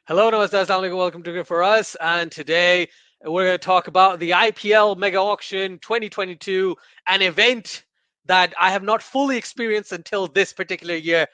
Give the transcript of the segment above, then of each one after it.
Hello, Namaste, Assalamu alaikum, welcome to Good For Us. And today we're going to talk about the IPL Mega Auction 2022, an event that I have not fully experienced until this particular year.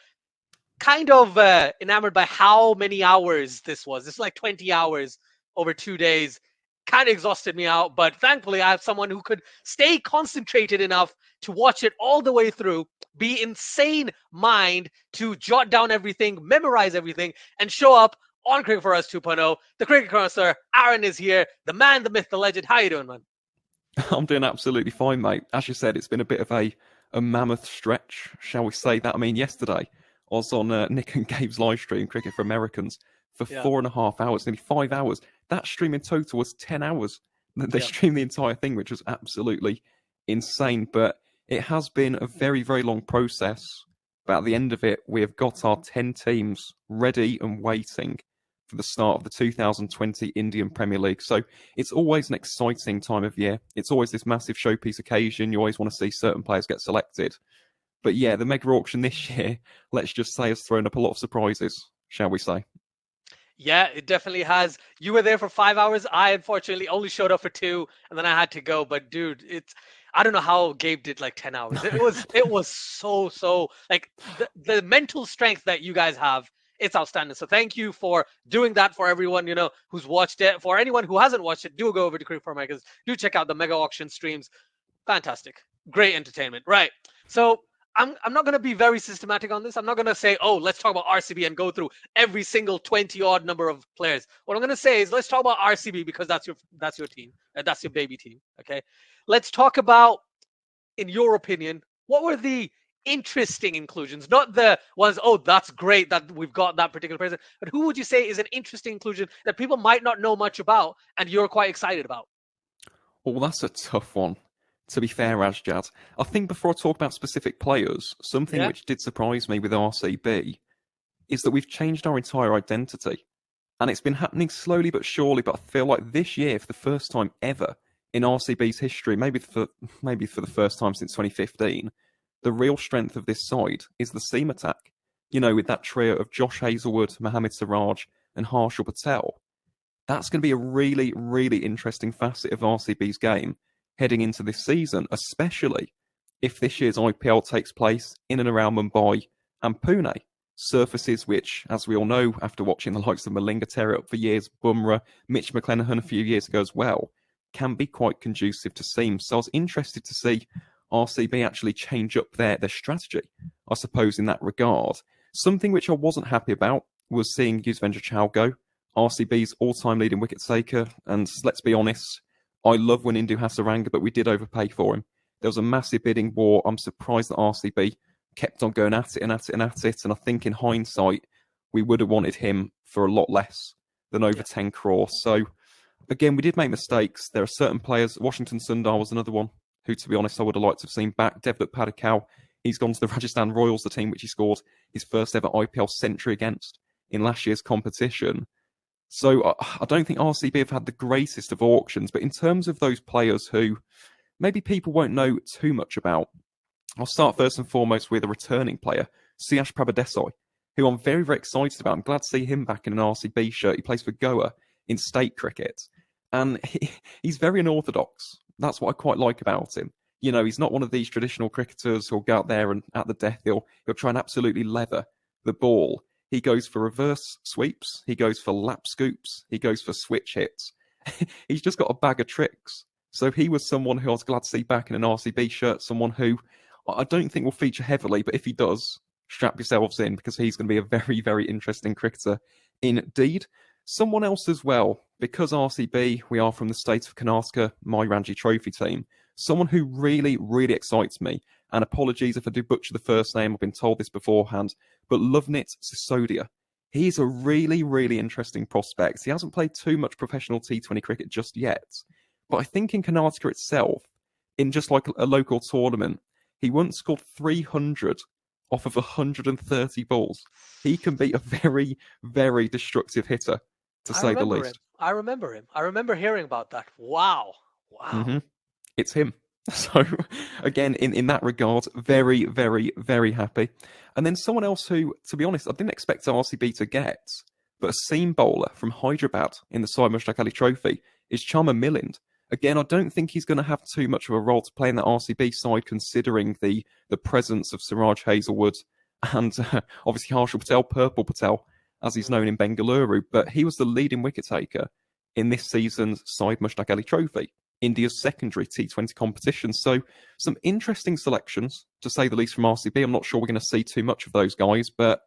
Kind of enamored by how many hours this was. It's like 20 hours over 2 days. Kind of exhausted me out, but thankfully I have someone who could stay concentrated enough to watch it all the way through, be insane mind to jot down everything, memorize everything, and show up on Cricket for Us 2.0. The cricket connoisseur, Aaron, is here. The man, the myth, the legend. How you doing, man? I'm doing absolutely fine, mate. As you said, it's been a bit of a mammoth stretch, shall we say that? I mean, yesterday I was on Nick and Gabe's live stream, Cricket for Americans, for 4.5 hours, nearly 5 hours. That stream in total was 10 hours. They streamed the entire thing, which was absolutely insane. But it has been a very, very long process. But at the end of it, we have got our 10 teams ready and waiting for the start of the 2020 Indian Premier League. So it's always an exciting time of year. It's always this massive showpiece occasion. You always want to see certain players get selected. But yeah, the mega auction this year, let's just say, has thrown up a lot of surprises, shall we say. Yeah, it definitely has. You were there for 5 hours. I unfortunately only showed up for 2, and then I had to go. But dude, I don't know how Gabe did like 10 hours. It was so like the mental strength that you guys have. It's outstanding. So thank you for doing that for everyone, who's watched it. For anyone who hasn't watched it, do go over to Cricket for Americans. Do check out the mega auction streams. Fantastic. Great entertainment. Right. So I'm not going to be very systematic on this. I'm not going to say, oh, let's talk about RCB and go through every single 20-odd number of players. What I'm going to say is let's talk about RCB because that's your team. That's your baby team. Okay. Let's talk about, in your opinion, what were the interesting inclusions? Not the ones, oh, that's great that we've got that particular person, but who would you say is an interesting inclusion that people might not know much about and you're quite excited about? Well, that's a tough one. To be fair, Rajjad, I think before I talk about specific players, something which did surprise me with RCB is that we've changed our entire identity. And it's been happening slowly but surely, but I feel like this year, for the first time ever in RCB's history, maybe for the first time since 2015, the real strength of this side is the seam attack. With that trio of Josh Hazlewood, Mohammad Siraj, and Harshal Patel. That's going to be a really, really interesting facet of RCB's game heading into this season, especially if this year's IPL takes place in and around Mumbai and Pune, surfaces which, as we all know, after watching the likes of Malinga tear it up for years, Bumrah, Mitch McClenaghan a few years ago as well, can be quite conducive to seams. So I was interested to see RCB actually change up their strategy, I suppose, in that regard. Something which I wasn't happy about was seeing Yuzvendra Chahal go, RCB's all-time leading wicket taker, and let's be honest, I love when Indu Hasaranga, but we did overpay for him. There was a massive bidding war. I'm surprised that RCB kept on going at it and at it and at it. And I think in hindsight, we would have wanted him for a lot less than over 10 crore. So, again, we did make mistakes. There are certain players. Washington Sundar was another one who, to be honest, I would have liked to have seen back. Devdutt Padikkal, he's gone to the Rajasthan Royals, the team which he scored his first ever IPL century against in last year's competition. So I don't think RCB have had the greatest of auctions, but in terms of those players who maybe people won't know too much about, I'll start first and foremost with a returning player, Siyash Prabhadesai, who I'm very, very excited about. I'm glad to see him back in an RCB shirt. He plays for Goa in state cricket, and he's very unorthodox. That's what I quite like about him. He's not one of these traditional cricketers who'll go out there and at the death, he'll try and absolutely leather the ball. He goes for reverse sweeps. He goes for lap scoops. He goes for switch hits. He's just got a bag of tricks. So he was someone who I was glad to see back in an RCB shirt, someone who I don't think will feature heavily, but if he does, strap yourselves in because he's going to be a very, very interesting cricketer indeed. Someone else as well, because RCB, we are from the state of Karnataka, my Ranji Trophy team, someone who really, really excites me, and apologies if I do butcher the first name, I've been told this beforehand, but Lovenit Sisodia. He's a really, really interesting prospect. He hasn't played too much professional T20 cricket just yet, but I think in Karnataka itself, in just like a local tournament, he once scored 300 off of 130 balls. He can be a very, very destructive hitter, to say the least. I remember him. I remember hearing about that. Wow. Mm-hmm. It's him. So, again, in that regard, very, very, very happy. And then someone else who, to be honest, I didn't expect RCB to get, but a seam bowler from Hyderabad in the Syed Mushtaq Ali Trophy is Chama Milind. Again, I don't think he's going to have too much of a role to play in that RCB side, considering the presence of Siraj Hazelwood and obviously Harshal Patel, Purple Patel, as he's known in Bengaluru. But he was the leading wicket taker in this season's Syed Mushtaq Ali Trophy, India's secondary T20 competition. So some interesting selections, to say the least, from RCB. I'm not sure we're going to see too much of those guys, but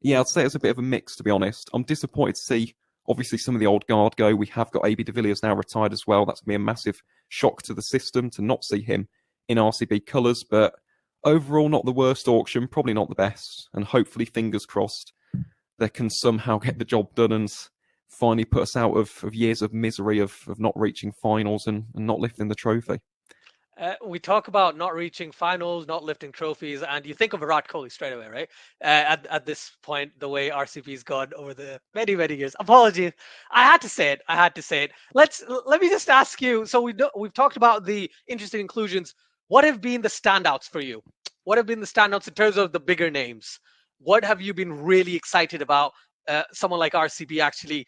yeah, I'd say it's a bit of a mix, to be honest. I'm disappointed to see, obviously, some of the old guard go. We have got AB de Villiers now retired as well. That's going to be a massive shock to the system to not see him in RCB colours. But overall, not the worst auction, probably not the best. And hopefully, fingers crossed, they can somehow get the job done and finally put us out of years of misery of not reaching finals and not lifting the trophy. We talk about not reaching finals, not lifting trophies, and you think of Virat Kohli straight away, right? At this point, the way RCB's gone over the many, many years. Apologies, I had to say it. Let me just ask you. So we've talked about the interesting inclusions. What have been the standouts for you? What have been the standouts in terms of the bigger names? What have you been really excited about? Someone like RCB actually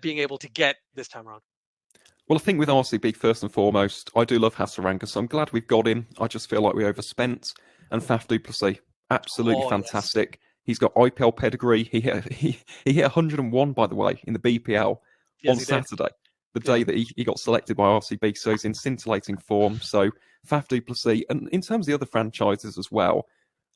being able to get this time around. Well, I think with RCB, first and foremost, I do love Hasaranga, so I'm glad we've got him. I just feel like we overspent. And Faf du Plessis, absolutely fantastic. Yes. He's got IPL pedigree. He hit 101, by the way, in the BPL on Saturday, the day that he got selected by RCB. So he's in scintillating form. So Faf du Plessis, and in terms of the other franchises as well,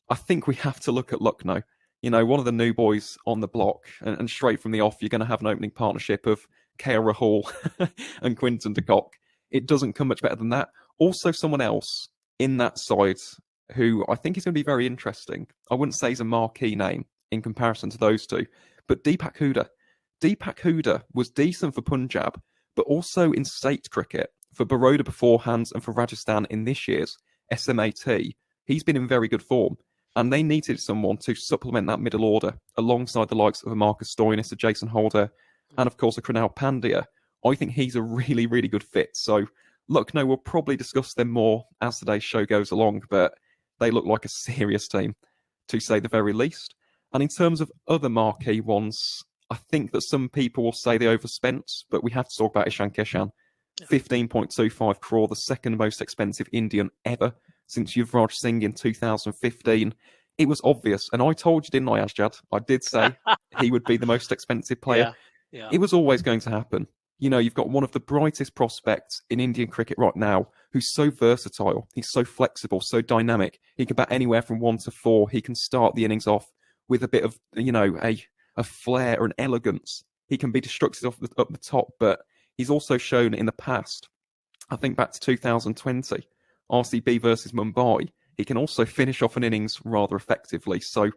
I think we have to look at Lucknow. You know, one of the new boys on the block, and straight from the off, you're going to have an opening partnership of KL Rahul and Quinton de Kock. It doesn't come much better than that. Also, someone else in that side who I think is going to be very interesting. I wouldn't say he's a marquee name in comparison to those two, but Deepak Hooda. Deepak Hooda was decent for Punjab, but also in state cricket for Baroda beforehand and for Rajasthan in this year's SMAT. He's been in very good form. And they needed someone to supplement that middle order alongside the likes of a Marcus Stoinis, a Jason Holder, and of course a Krunal Pandya. I think he's a really, really good fit. So Lucknow, we'll probably discuss them more as today's show goes along, but they look like a serious team, to say the very least. And in terms of other marquee ones, I think that some people will say they overspent, but we have to talk about Ishan Kishan. 15.25 crore, the second most expensive Indian ever since Yuvraj Singh in 2015. It was obvious. And I told you, didn't I, Asjad? I did say he would be the most expensive player. Yeah. It was always going to happen. You know, you've got one of the brightest prospects in Indian cricket right now who's so versatile. He's so flexible, so dynamic. He can bat anywhere from 1 to 4. He can start the innings off with a bit of, you know, a flair or an elegance. He can be destructive up the top, but he's also shown in the past, I think back to 2020, RCB versus Mumbai, he can also finish off an innings rather effectively. So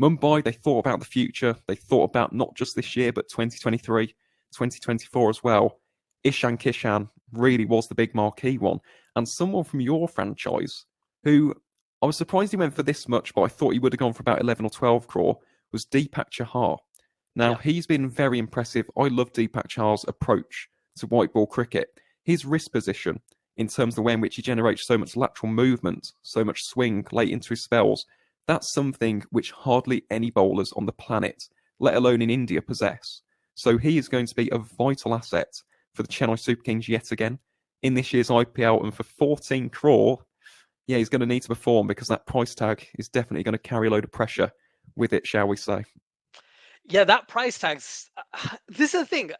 Mumbai, they thought about the future. They thought about not just this year, but 2023, 2024 as well. Ishan Kishan really was the big marquee one. And someone from your franchise, who I was surprised he went for this much, but I thought he would have gone for about 11 or 12 crore, was Deepak Chahar. Now, he's been very impressive. I love Deepak Chahar's approach to white ball cricket. His wrist position, in terms of the way in which he generates so much lateral movement, so much swing late into his spells, that's something which hardly any bowlers on the planet, let alone in India, possess. So he is going to be a vital asset for the Chennai Super Kings yet again in this year's IPL. And for 14 crore, he's going to need to perform, because that price tag is definitely going to carry a load of pressure with it, shall we say. Yeah, that price tag's... this is the thing.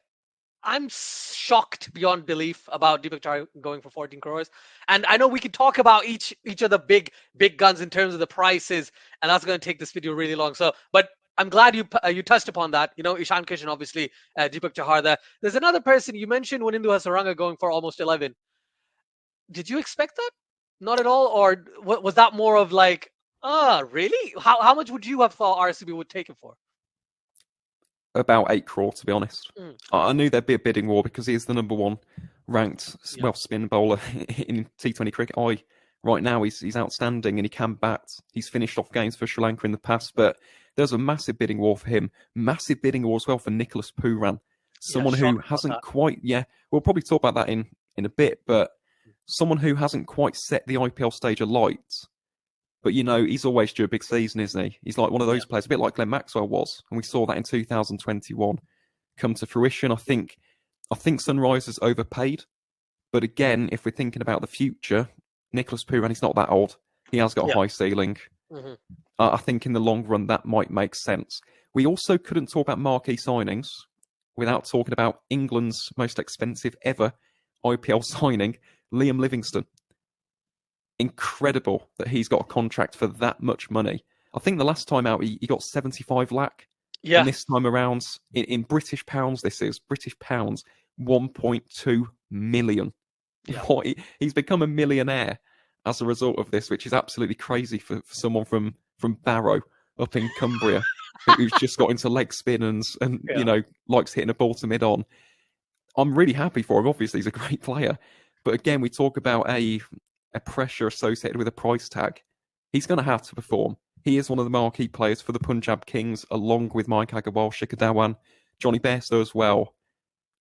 I'm shocked beyond belief about Deepak Chahar going for 14 crores. And I know we can talk about each of the big guns in terms of the prices, and that's going to take this video really long. So, but I'm glad you touched upon that. You know, Ishan Kishan, obviously, Deepak Chahar there. There's another person you mentioned, Wanindu Hasaranga, going for almost 11. Did you expect that? Not at all? Or was that more of like, really? How much would you have thought RCB would take it for? About 8 crore, to be honest. I knew there'd be a bidding war, because he is the number one ranked spin bowler in T20 cricket. Right now, he's outstanding and he can bat. He's finished off games for Sri Lanka in the past, but there's a massive bidding war for him. Massive bidding war as well for Nicholas Pooran. Someone who hasn't quite, we'll probably talk about that in a bit, but someone who hasn't quite set the IPL stage alight. But, you know, he's always due a big season, isn't he? He's like one of those players, a bit like Glenn Maxwell was. And we saw that in 2021. come to fruition. I think Sunrisers overpaid. But again, if we're thinking about the future, Nicholas Pooran, he's not that old. He has got a high ceiling. Mm-hmm. I think in the long run, that might make sense. We also couldn't talk about marquee signings without talking about England's most expensive ever IPL signing, Liam Livingstone. Incredible that he's got a contract for that much money. I think the last time out, he got 75 lakh. Yeah. And this time around, in British pounds, British pounds, 1.2 million. Yeah. He's become a millionaire as a result of this, which is absolutely crazy for someone from Barrow up in Cumbria who's just got into leg spin and you know, likes hitting a ball to mid-on. I'm really happy for him. Obviously, he's a great player. But again, we talk about a pressure associated with a price tag. He's going to have to perform. He is one of the marquee players for the Punjab Kings, along with Mike Agarwal, Shikhar Dhawan, Johnny Bairstow as well.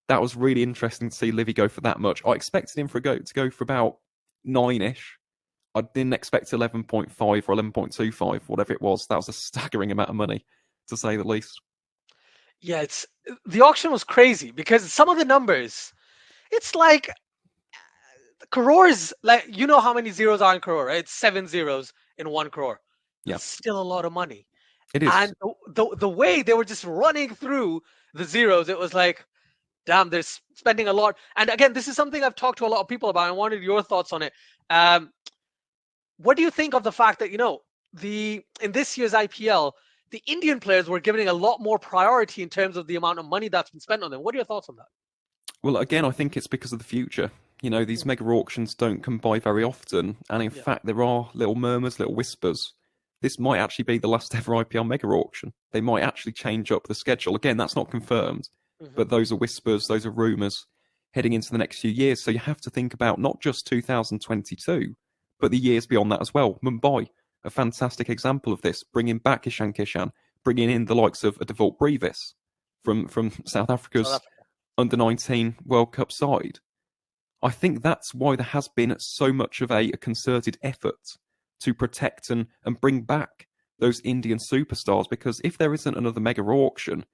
That was really interesting to see Livy go for that much. I expected him to go for about 9-ish. I didn't expect 11.5 or 11.25, whatever it was. That was a staggering amount of money, to say the least. Yeah, the auction was crazy because some of the numbers, it's like crores, like, you know how many zeros are in crore, right? It's 7 zeros in 1 crore. Yeah. It's still a lot of money. It is. And the way they were just running through the zeros, it was like, damn, they're spending a lot. And again, this is something I've talked to a lot of people about. I wanted your thoughts on it. What do you think of the fact that, you know, in this year's IPL, the Indian players were given a lot more priority in terms of the amount of money that's been spent on them? What are your thoughts on that? Well, again, I think it's because of the future. You know, these mega auctions don't come by very often. And in fact, there are little murmurs, little whispers. This might actually be the last ever IPL mega auction. They might actually change up the schedule. Again, that's not confirmed. But those are whispers, those are rumours heading into the next few years. So you have to think about not just 2022, but the years beyond that as well. Mumbai, a fantastic example of this, bringing back Ishan Kishan, bringing in the likes of a Devalt Brevis from South Africa's under-19 World Cup side. I think that's why there has been so much of a concerted effort to protect and bring back those Indian superstars, because if there isn't another mega auction,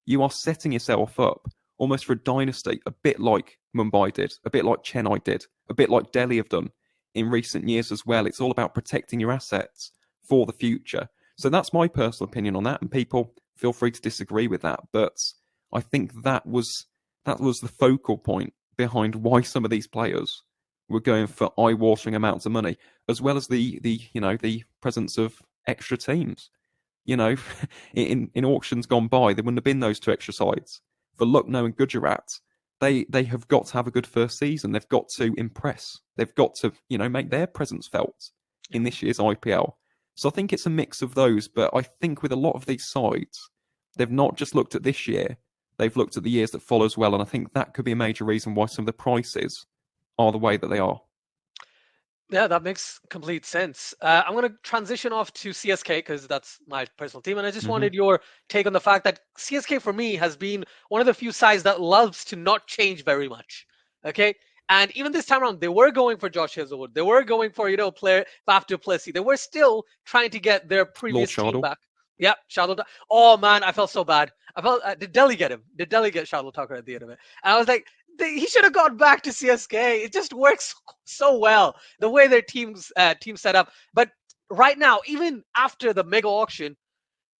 you are setting yourself up almost for a dynasty, a bit like Mumbai did, a bit like Chennai did, a bit like Delhi have done in recent years as well. It's all about protecting your assets for the future. So that's my personal opinion on that, and people feel free to disagree with that. But I think that was the focal point behind why some of these players were going for eye-watering amounts of money, as well as the presence of extra teams. You know, in auctions gone by, there wouldn't have been those 2 extra sides. For Lucknow and Gujarat, they have got to have a good first season. They've got to impress. They've got to, you know, make their presence felt in this year's IPL. So I think it's a mix of those. But I think with a lot of these sides, they've not just looked at this year. They've looked at the years that follow as well. And I think that could be a major reason why some of the prices are the way that they are. Yeah, that makes complete sense. I'm going to transition off to CSK because that's my personal team. And I just wanted your take on the fact that CSK for me has been one of the few sides that loves to not change very much. Okay. And even this time around, they were going for Josh Hazelwood. They were going for, you know, player Faf du Plessis. They were still trying to get their previous team back. Yeah, Shardul. Oh, man, I felt so bad. Did Delhi get him? Did Delhi get Shardul Thakur at the end of it? And I was like, he should have gone back to CSK. It just works so well, the way their team set up. But right now, even after the mega auction,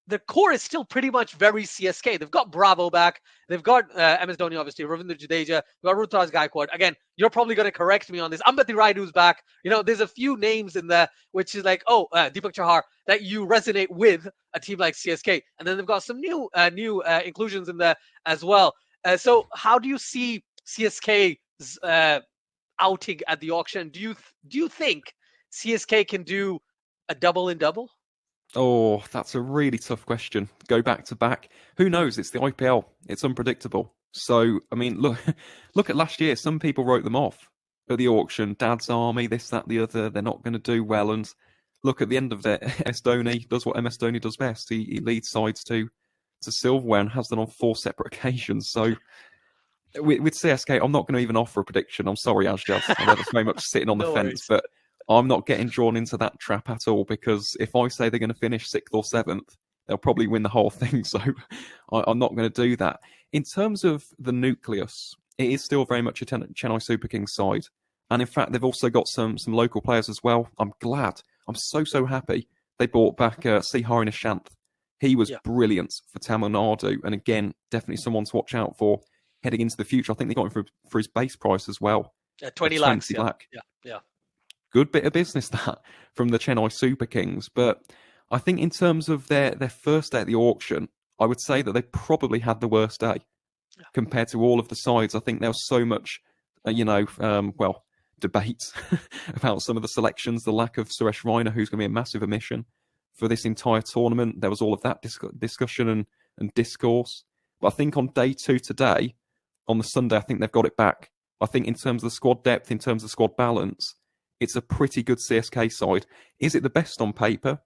the core is still pretty much very CSK. They've got Bravo back. They've got MS Dhoni, obviously, Ravindra Jadeja. They've got Ruturaj Gaikwad. Again, you're probably going to correct me on this. Ambati Raidu's back. You know, there's a few names in there, which is like, Deepak Chahar, that you resonate with a team like CSK. And then they've got some new inclusions in there as well. So how do you see CSK's outing at the auction? Do you think CSK can do a double in double? Oh, that's a really tough question. Go back to back. Who knows? It's the IPL. It's unpredictable. So, I mean, look at last year. Some people wrote them off at the auction. Dad's Army, this, that, the other. They're not going to do well. And look at the end of it. MS Dhoni does what MS Dhoni does best. He leads sides to silverware and has done on 4 separate occasions. So, with CSK, I'm not going to even offer a prediction. I'm sorry, Asjad. I know that's very much sitting on the fence, but I'm not getting drawn into that trap at all, because if I say they're going to finish 6th or 7th, they'll probably win the whole thing. So I'm not going to do that. in terms of the nucleus, it is still very much a Chennai Super Kings side. And in fact, they've also got some local players as well. I'm glad. I'm so happy they brought back Siharin Ishan. He was brilliant for Tamil Nadu. And again, definitely someone to watch out for heading into the future. I think they got him for his base price as well. 20 lakhs. Yeah. Good bit of business that from the Chennai Super Kings. But I think in terms of their first day at the auction, I would say that they probably had the worst day compared to all of the sides. I think there was so much, debate about some of the selections, the lack of Suresh Raina, who's going to be a massive omission for this entire tournament. There was all of that discussion and discourse. But I think on day 2 today, on the Sunday, I think they've got it back. I think in terms of the squad depth, in terms of squad balance, it's a pretty good CSK side. Is it the best on paper?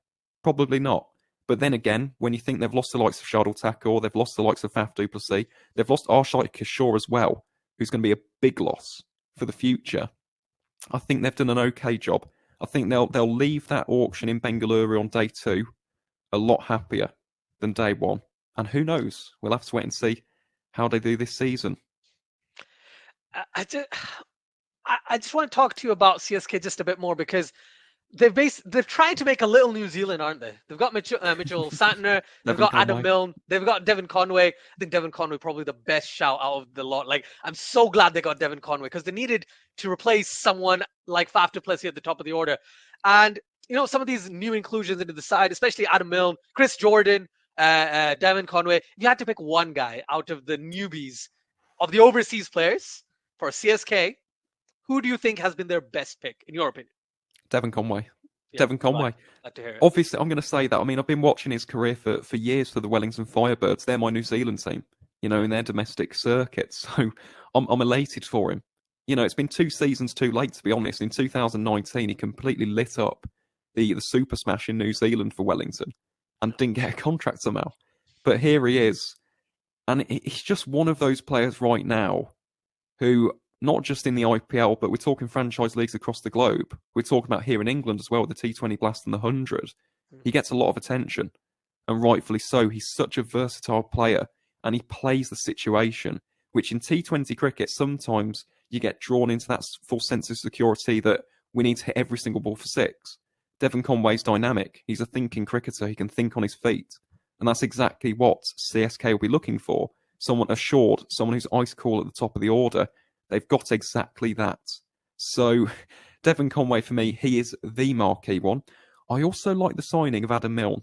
Probably not. But then again, when you think they've lost the likes of Shardul Thakur, they've lost the likes of Faf du Plessis, they've lost Arshite Kishore as well, who's going to be a big loss for the future. I think they've done an okay job. I think they'll leave that auction in Bengaluru on day 2 a lot happier than day 1. And who knows? We'll have to wait and see how they do this season. I just want to talk to you about CSK just a bit more, because they're trying to make a little New Zealand, aren't they? They've got Mitchell Santner, they've got Adam Milne, they've got Devon Conway. I think Devon Conway probably the best shout out of the lot. Like, I'm so glad they got Devon Conway, because they needed to replace someone like Faf du Plessis at the top of the order. And some of these new inclusions into the side, especially Adam Milne, Chris Jordan, Devon Conway. If you had to pick one guy out of the newbies of the overseas players for CSK, who do you think has been their best pick, in your opinion? Devon Conway. Yeah, Devon Conway. Glad to hear it. Obviously, I'm going to say that. I mean, I've been watching his career for years for the Wellington Firebirds. They're my New Zealand team, in their domestic circuit. So I'm elated for him. It's been 2 seasons too late, to be honest. In 2019, he completely lit up the Super Smash in New Zealand for Wellington and didn't get a contract somehow. But here he is. And he's just one of those players right now who, not just in the IPL, but we're talking franchise leagues across the globe. We're talking about here in England as well, the T20 Blast and the 100. He gets a lot of attention, and rightfully so. He's such a versatile player, and he plays the situation, which in T20 cricket, sometimes you get drawn into that full sense of security that we need to hit every single ball for 6. Devon Conway's dynamic. He's a thinking cricketer. He can think on his feet. And that's exactly what CSK will be looking for. Someone assured, someone who's ice cool at the top of the order. They've got exactly that. So, Devon Conway, for me, he is the marquee one. I also like the signing of Adam Milne,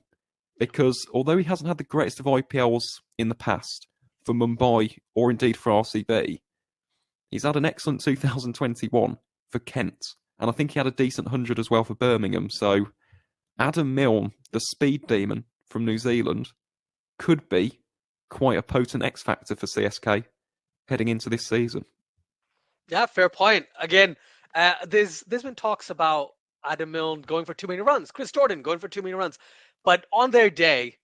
because although he hasn't had the greatest of IPLs in the past, for Mumbai or indeed for RCB, he's had an excellent 2021 for Kent. And I think he had a decent 100 as well for Birmingham. So, Adam Milne, the speed demon from New Zealand, could be quite a potent X factor for CSK heading into this season. Yeah, fair point. Again, there's been talks about Adam Milne going for too many runs, Chris Jordan going for too many runs, but on their day,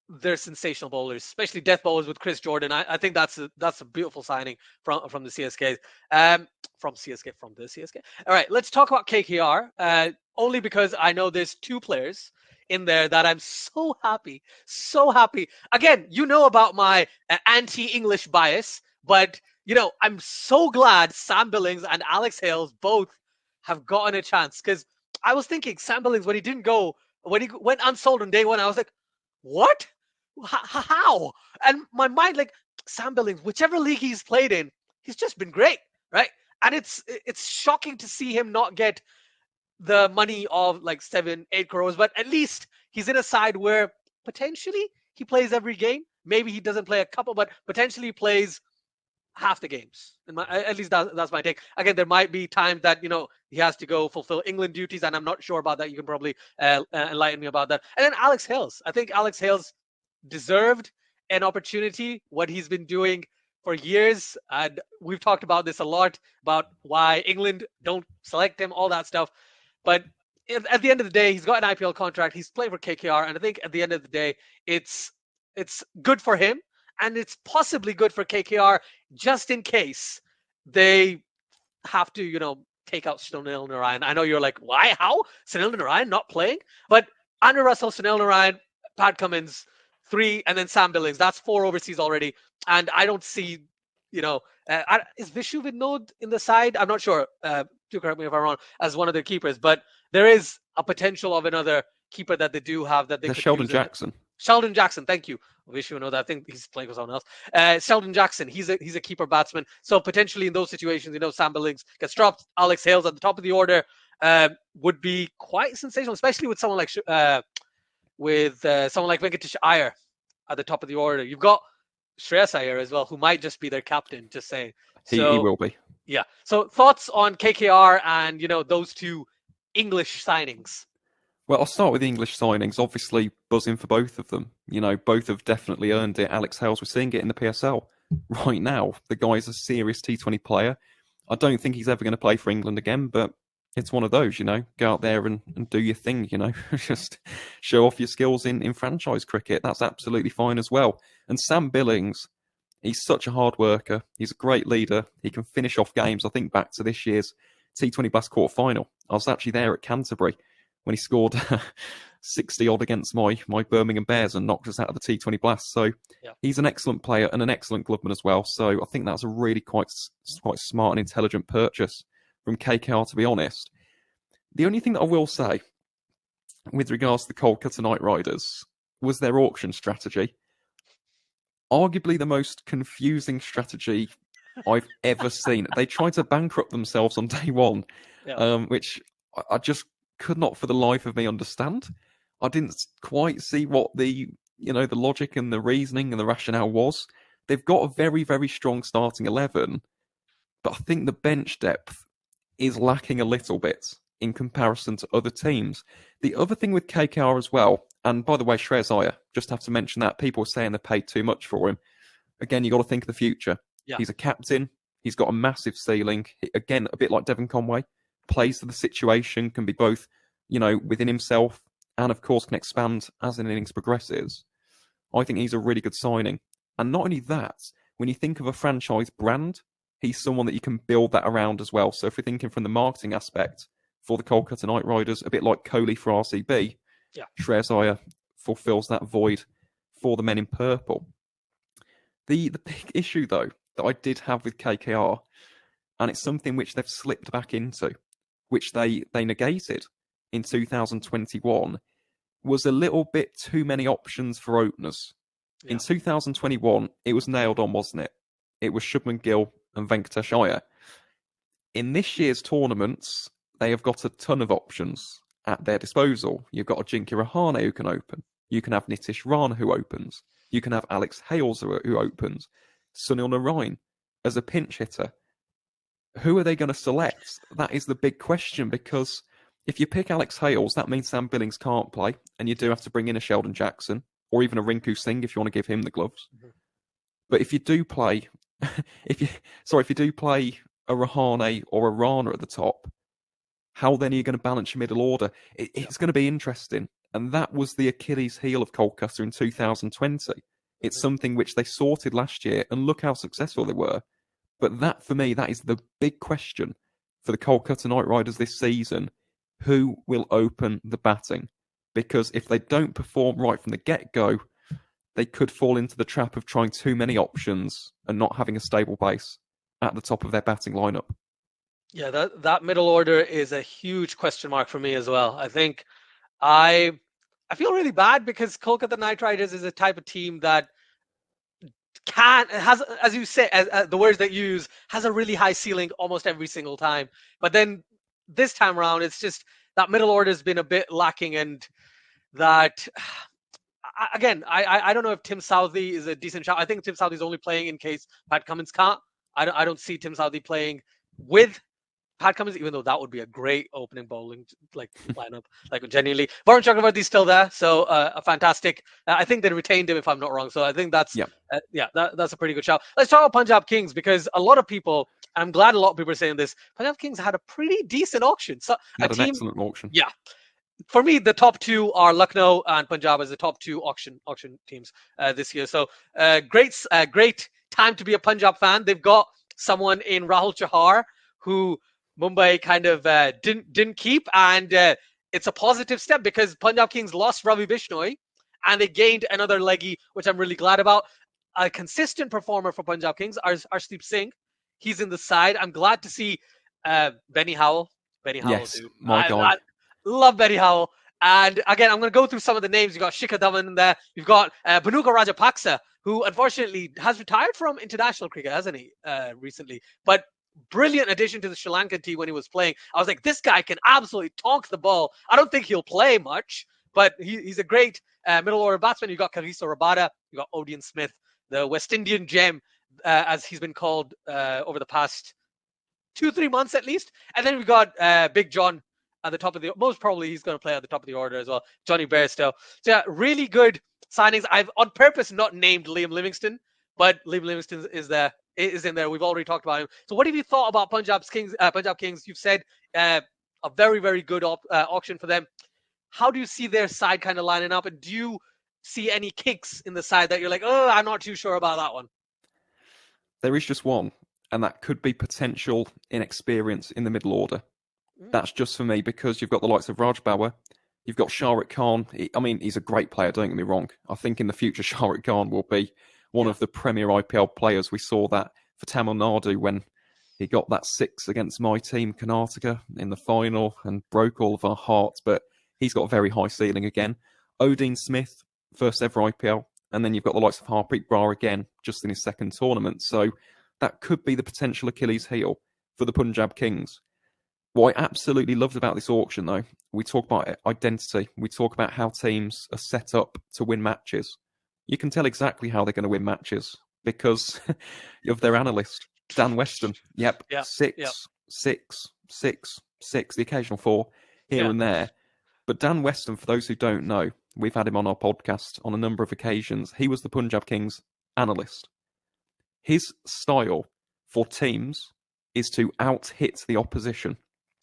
they're sensational bowlers, especially death bowlers with Chris Jordan. I think that's a beautiful signing from the CSK. From the CSK. All right, let's talk about KKR. Only because I know there's 2 players in there that I'm so happy. Again, about my anti-English bias, but I'm so glad Sam Billings and Alex Hales both have gotten a chance, because I was thinking Sam Billings, when he went unsold on day 1, I was like, what? How? And my mind, like, Sam Billings, whichever league he's played in, he's just been great, right? And it's shocking to see him not get the money of like 7-8 crores, but at least he's in a side where potentially he plays every game. Maybe he doesn't play a couple, but potentially he plays half the games. At least that's my take. Again, there might be times that he has to go fulfill England duties, and I'm not sure about that. You can probably enlighten me about that. And then Alex Hales. I think Alex Hales deserved an opportunity. What he's been doing for years, and we've talked about this a lot about why England don't select him, all that stuff. But at the end of the day, he's got an IPL contract. He's playing for KKR, and I think at the end of the day, it's good for him. And it's possibly good for KKR, just in case they have to, take out Sunil Narayan. I know you're like, why? How? Sunil Narayan not playing? But Andrew Russell, Sunil Narayan, Pat Cummins, 3, and then Sam Billings. That's 4 overseas already. And I don't see, is Vishu Vinod in the side? I'm not sure. Do correct me if I'm wrong, as one of their keepers. But there is a potential of another keeper that they do have that they could Sheldon use. Jackson. Sheldon Jackson, thank you. Vishu Vinod, I think he's playing with someone else. Sheldon Jackson, he's a keeper batsman. So potentially in those situations, Sam Billings gets dropped. Alex Hales at the top of the order would be quite sensational, especially with someone like Venkatesh Iyer at the top of the order. You've got Shreyas Iyer as well, who might just be their captain, just saying. He will be. Yeah. So thoughts on KKR and, those 2 English signings? Well, I'll start with the English signings. Obviously, buzzing for both of them. Both have definitely earned it. Alex Hales, we're seeing it in the PSL right now. The guy's a serious T20 player. I don't think he's ever going to play for England again, but it's one of those, go out there and do your thing, just show off your skills in franchise cricket. That's absolutely fine as well. And Sam Billings, he's such a hard worker. He's a great leader. He can finish off games. I think back to this year's T20 Blast quarter-final. I was actually there at Canterbury when he scored 60-odd against my Birmingham Bears and knocked us out of the T20 Blast. So he's an excellent player and an excellent clubman as well. So I think that's a really quite smart and intelligent purchase from KKR, to be honest. The only thing that I will say with regards to the Kolkata Knight Riders was their auction strategy. Arguably the most confusing strategy I've ever seen. They tried to bankrupt themselves on day one, which I just could not for the life of me understand. I didn't quite see what the logic and the reasoning and the rationale was. They've got a very, very strong starting 11, but I think the bench depth is lacking a little bit in comparison to other teams. The other thing with KKR as well, and by the way, Shreyas Iyer, just have to mention that people are saying they paid too much for him. Again, you got to think of the future. Yeah. He's a captain. He's got a massive ceiling. Again, a bit like Devon Conway, plays to the situation, can be both, within himself and, of course, can expand as an innings progresses. I think he's a really good signing. And not only that, when you think of a franchise brand, he's someone that you can build that around as well. So if we're thinking from the marketing aspect for the Kolkata Knight Riders, a bit like Kohli for RCB, Shreyas Iyer fulfills that void for the men in purple. The big issue, though, that I did have with KKR, and it's something which they've slipped back into, which they negated in 2021, was a little bit too many options for openers. Yeah. In 2021, it was nailed on, wasn't it? It was Shubman Gill and Venkatesh Iyer. In this year's tournaments, they have got a ton of options at their disposal. You've got Ajinkya Rahane who can open. You can have Nitish Rana who opens. You can have Alex Hales who opens. Sunil Narine as a pinch hitter. Who are they going to select? That is the big question, because if you pick Alex Hales, that means Sam Billings can't play, and you do have to bring in a Sheldon Jackson or even a Rinku Singh if you want to give him the gloves. Mm-hmm. But if you do play, if you do play a Rahane or a Rana at the top, how then are you going to balance your middle order? It's going to be interesting. And that was the Achilles heel of Kolkata in 2020. It's something which they sorted last year, and look how successful they were. But that, for me, that is the big question for the Kolkata Knight Riders this season. Who will open the batting? Because if they don't perform right from the get-go, they could fall into the trap of trying too many options and not having a stable base at the top of their batting lineup. Yeah, that middle order is a huge question mark for me as well. I think I feel really bad because Kolkata Knight Riders is a type of team that has, as you say, as the words that you use, has a really high ceiling almost every single time. But then this time around, it's just that middle order has been a bit lacking, and that again, I don't know if Tim Southee is a decent shot. I think Tim Southee is only playing in case Pat Cummins can't. I don't see Tim Southee playing with Pat Cummins, even though that would be a great opening bowling lineup, genuinely. Varun Chakravarti is still there, so a fantastic. I think they retained him, if I'm not wrong. So I think that's that's a pretty good shout. Let's talk about Punjab Kings, because a lot of people, I'm glad a lot of people are saying this, Punjab Kings had a pretty decent auction. So an excellent auction. Yeah. For me, the top two are Lucknow and Punjab as the top two auction teams this year. So great time to be a Punjab fan. They've got someone in Rahul Chahar who Mumbai kind of didn't keep, and it's a positive step because Punjab Kings lost Ravi Bishnoi, and they gained another leggy, which I'm really glad about. A consistent performer for Punjab Kings, Arshdeep Singh. He's in the side. I'm glad to see Benny Howell. Benny Howell, Yes, dude. my guy. I love Benny Howell. And again, I'm going to go through some of the names. You've got Shikhar Dhawan in there. You've got Bhanuka Rajapaksa, who unfortunately has retired from international cricket, hasn't he, recently? But brilliant addition to the Sri Lankan team when he was playing. I was like, this guy can absolutely tonk the ball. I don't think he'll play much, but he's a great middle order batsman. You've got Kagiso Rabada. You've got Odean Smith, the West Indian gem, as he's been called over the past 2-3 months at least. And then we got Big John at the top of the, most probably he's going to play at the top of the order as well, Johnny Bairstow. So yeah, really good signings. I've on purpose not named Liam Livingstone, but Liam Livingstone is in there. We've already talked about him. So what have you thought about Punjab Kings? You've said a very, very good auction for them. How do you see their side kind of lining up? And do you see any kinks in the side that you're like, oh, I'm not too sure about that one? There is just one, and that could be potential inexperience in the middle order. That's just for me, because you've got the likes of Raj Bauer, you've got Shah Rukh Khan. I mean, he's a great player, don't get me wrong. I think in the future, Shah Rukh Khan will be one of the premier IPL players. We saw that for Tamil Nadu when he got that 6 against my team, Karnataka, in the final and broke all of our hearts. But he's got a very high ceiling again. Odean Smith, first ever IPL. And then you've got the likes of Harpreet Brar again, just in his second tournament. So that could be the potential Achilles heel for the Punjab Kings. What I absolutely loved about this auction, though, we talk about identity. We talk about how teams are set up to win matches. You can tell exactly how they're going to win matches because of their analyst, Dan Weston. Yep, 6, 6, 6, 6, the occasional 4 here and there. But Dan Weston, for those who don't know, we've had him on our podcast on a number of occasions. He was the Punjab Kings analyst. His style for teams is to out-hit the opposition.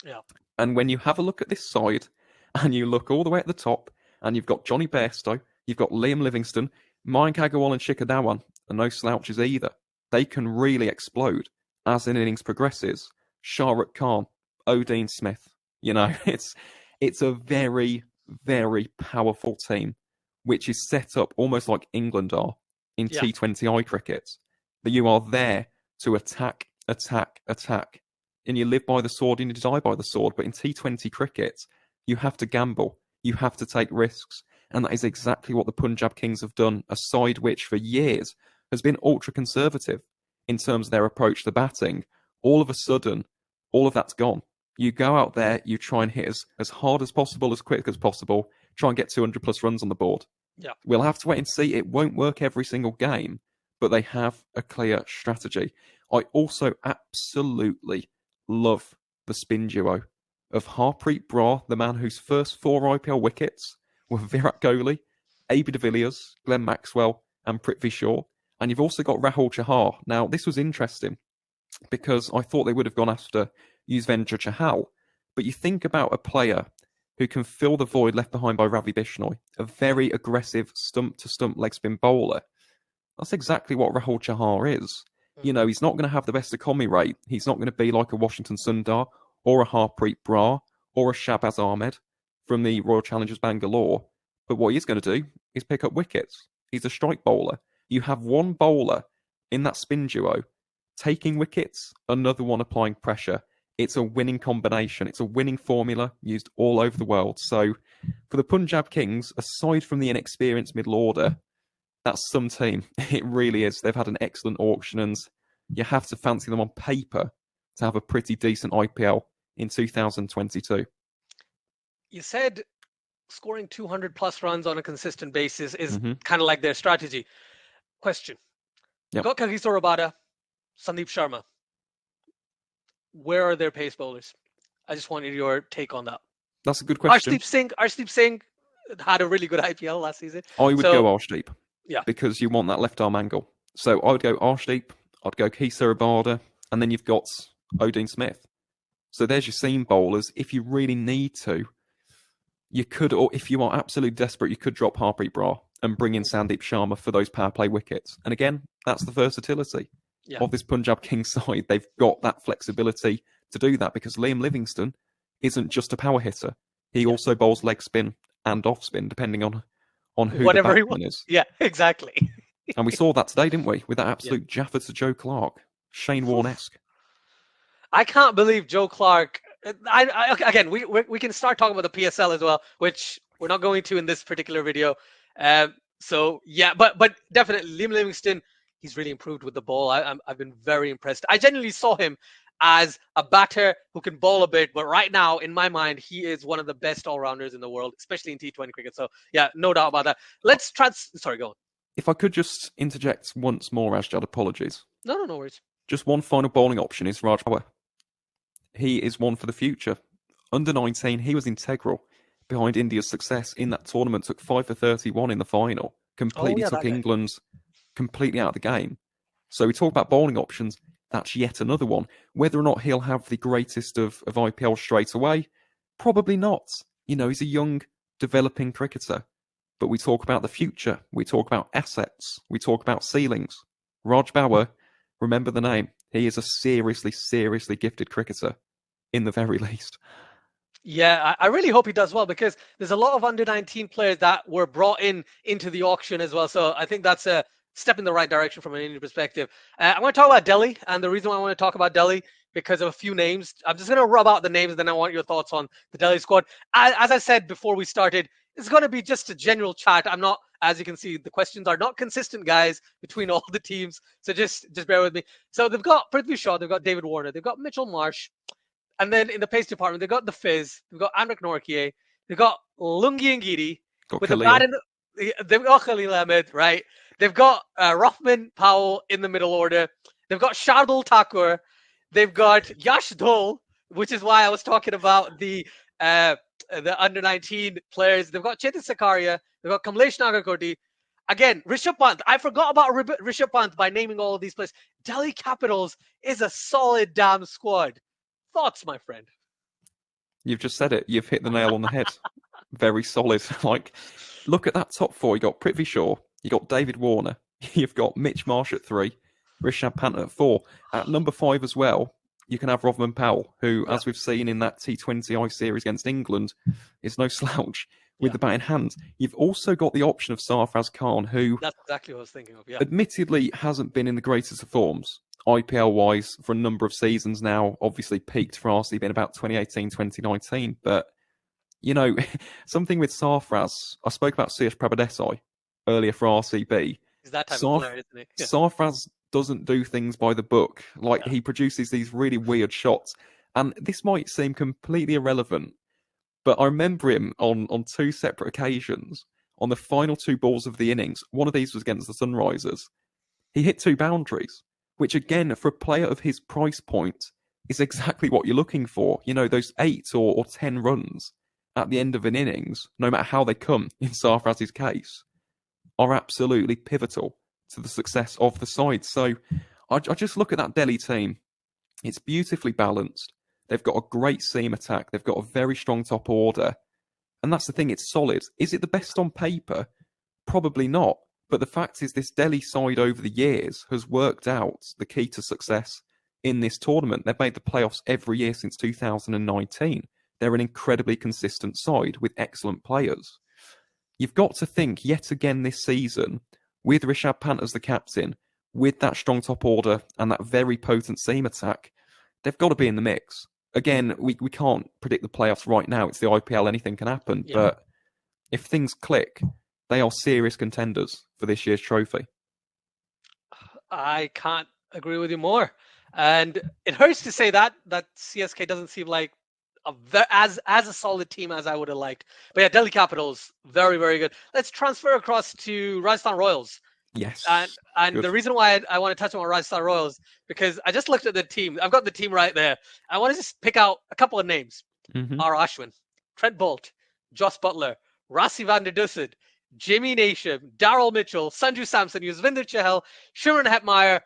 Yeah. And when you have a look at this side, and you look all the way at the top, and you've got Johnny Bairstow, you've got Liam Livingstone, Mayank Agarwal and Shikhar Dhawan are no slouches either. They can really explode as an innings progresses. Shah Rukh Khan, Odean Smith, it's a very, very powerful team, which is set up almost like England are in T20I cricket. That you are there to attack, and you live by the sword and you die by the sword. But in T20 cricket, you have to gamble, you have to take risks, and that is exactly what the Punjab Kings have done, a side which for years has been ultra-conservative in terms of their approach to batting. All of a sudden, all of that's gone. You go out there, you try and hit as hard as possible, as quick as possible, try and get 200 plus runs on the board. Yeah. We'll have to wait and see. It won't work every single game, but they have a clear strategy. I also absolutely love the spin duo of Harpreet Brar, the man whose first 4 IPL wickets were Virat Kohli, AB de Villiers, Glenn Maxwell, and Prithvi Shaw. And you've also got Rahul Chahar. Now, this was interesting because I thought they would have gone after Yuzvendra Chahal. But you think about a player who can fill the void left behind by Ravi Bishnoi, a very aggressive stump-to-stump leg spin bowler. That's exactly what Rahul Chahar is. He's not going to have the best economy rate. He's not going to be like a Washington Sundar or a Harpreet Brar or a Shabazz Ahmed from the Royal Challengers Bangalore. But what he's going to do is pick up wickets. He's a strike bowler. You have one bowler in that spin duo taking wickets, another one applying pressure. It's a winning combination. It's a winning formula used all over the world. So for the Punjab Kings, aside from the inexperienced middle order, that's some team. It really is. They've had an excellent auction, and you have to fancy them on paper to have a pretty decent IPL in 2022. You said scoring 200 plus runs on a consistent basis is kind of like their strategy. Question. Yep. Got Kagiso Rabada, Sandeep Sharma. Where are their pace bowlers? I just wanted your take on that. That's a good question. Arshdeep Singh had a really good IPL last season. I would go Arshdeep. Yeah. Because you want that left arm angle. So I would go Arshdeep, I'd go Kagiso Rabada, and then you've got Odean Smith. So there's your seam bowlers. If you really need to, you could, or if you are absolutely desperate, you could drop Harpreet Brar and bring in Sandeep Sharma for those power play wickets. And again, that's the versatility of this Punjab Kings side. They've got that flexibility to do that because Liam Livingstone isn't just a power hitter. He also bowls leg spin and off spin, depending on on who Whatever the he batsman wants. is. Yeah, exactly. And we saw that today, didn't we? With that Yeah. absolute Jaffa to Joe Clark. Shane Warne-esque. I can't believe Joe Clark. Again, we can start talking about the PSL as well, which we're not going to in this particular video. So yeah, but definitely Liam Livingstone, he's really improved with the ball. I've been very impressed. I genuinely saw him as a batter who can bowl a bit, but right now, in my mind, he is one of the best all-rounders in the world, especially in T20 cricket. So yeah, no doubt about that. Sorry, go on. If I could just interject once more, Rajjad, apologies. No worries. Just one final bowling option is Raj Power. He is one for the future. Under 19, he was integral behind India's success in that tournament, took 5 for 31 in the final, completely took England completely out of the game. So we talk about bowling options, that's yet another one. Whether or not he'll have the greatest of IPL straight away, probably not. You know, he's a young, developing cricketer. But we talk about the future, we talk about assets, we talk about ceilings. Raj Bauer, remember the name, he is a seriously, seriously gifted cricketer, in the very least. Yeah, I really hope he does well, because there's a lot of under-19 players that were brought into the auction as well. So I think that's a step in the right direction from an Indian perspective. I want to talk about Delhi, and the reason why I want to talk about Delhi, because of a few names. I'm just going to rub out the names, and then I want your thoughts on the Delhi squad. As I said before we started, it's going to be just a general chat. I'm not, as you can see, the questions are not consistent, guys, between all the teams. So just bear with me. So they've got Prithvi Shaw, they've got David Warner, they've got Mitchell Marsh. And then in the pace department, they've got the Fizz, they've got Amrik Norkier, they've got Lungi Ngidi, with Khalil. a bat in they've got Khalil Ahmed, right? They've got Rahman Powell in the middle order. They've got Shardul Thakur. They've got Yash Dole, which is why I was talking about the under-19 players. They've got Chetan Sakaria. They've got Kamlesh Nagarkoti. Again, Rishabh Pant. I forgot about Rishabh Pant by naming all of these players. Delhi Capitals is a solid damn squad. Thoughts, my friend? You've just said it. You've hit the nail on the head. Very solid. Like, look at that top four. You got Prithvi Shaw. You got David Warner. You've got Mitch Marsh at 3. Rishabh Pant at 4. At number 5 as well, you can have Rahman Powell, who, as we've seen in that T20I series against England, is no slouch with the bat in hand. You've also got the option of Sarfraz Khan, who... That's exactly what I was thinking of, yeah. Admittedly hasn't been in the greatest of forms, IPL-wise, for a number of seasons now. Obviously peaked for RCB in about 2018, 2019. But, you know, something with Sarfraz... I spoke about Suyash Prabhadesai earlier for RCB. He's that type of player, isn't he? Yeah. Sarfraz doesn't do things by the book. Like, he produces these really weird shots. And this might seem completely irrelevant, but I remember him on 2 separate occasions, on the final 2 balls of the innings. One of these was against the Sunrisers. He hit 2 boundaries, which again, for a player of his price point, is exactly what you're looking for. You know, those 8 or 10 runs at the end of an innings, no matter how they come, in Sarfraz's case, are absolutely pivotal to the success of the side. So I just look at that Delhi team. It's beautifully balanced. They've got a great seam attack. They've got a very strong top order. And that's the thing, it's solid. Is it the best on paper? Probably not. But the fact is, this Delhi side over the years has worked out the key to success in this tournament. They've made the playoffs every year since 2019. They're an incredibly consistent side with excellent players. You've got to think, yet again this season, with Rishabh Pant as the captain, with that strong top order and that very potent seam attack, they've got to be in the mix. Again, we can't predict the playoffs right now. It's the IPL, anything can happen. Yeah. But if things click, they are serious contenders for this year's trophy. I can't agree with you more. And it hurts to say that CSK doesn't seem like as a solid team as I would have liked. But yeah, Delhi Capitals, very, very good. Let's transfer across to Rajasthan Royals. Yes. And the reason why I want to touch on Rajasthan Royals, because I just looked at the team. I've got the team right there. I want to just pick out a couple of names. R. Ashwin, Trent Bolt, Joss Butler, Rassi van der Dussen, Jimmy Nation, Daryl Mitchell, Sanju Samson, Yuzvinder Chahal, Shimron Hetmeyer,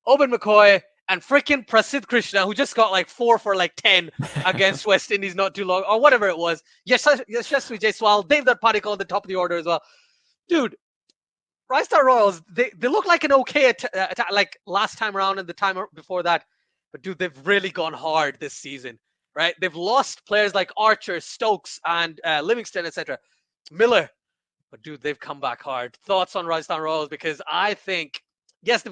Oben McCoy, and freaking Prasidh Krishna, who just got like 4 for like 10 against West Indies not too long, or whatever it was. Yashasvi Jaiswal, Devdutt Padikkal at the top of the order as well. Dude, Rajasthan Royals, they look like an okay attack like last time around and the time before that. But dude, they've really gone hard this season, right? They've lost players like Archer, Stokes, and Livingstone, etc. Miller, But dude, they've come back hard. Thoughts on Rajasthan Royals? Because I think, yes,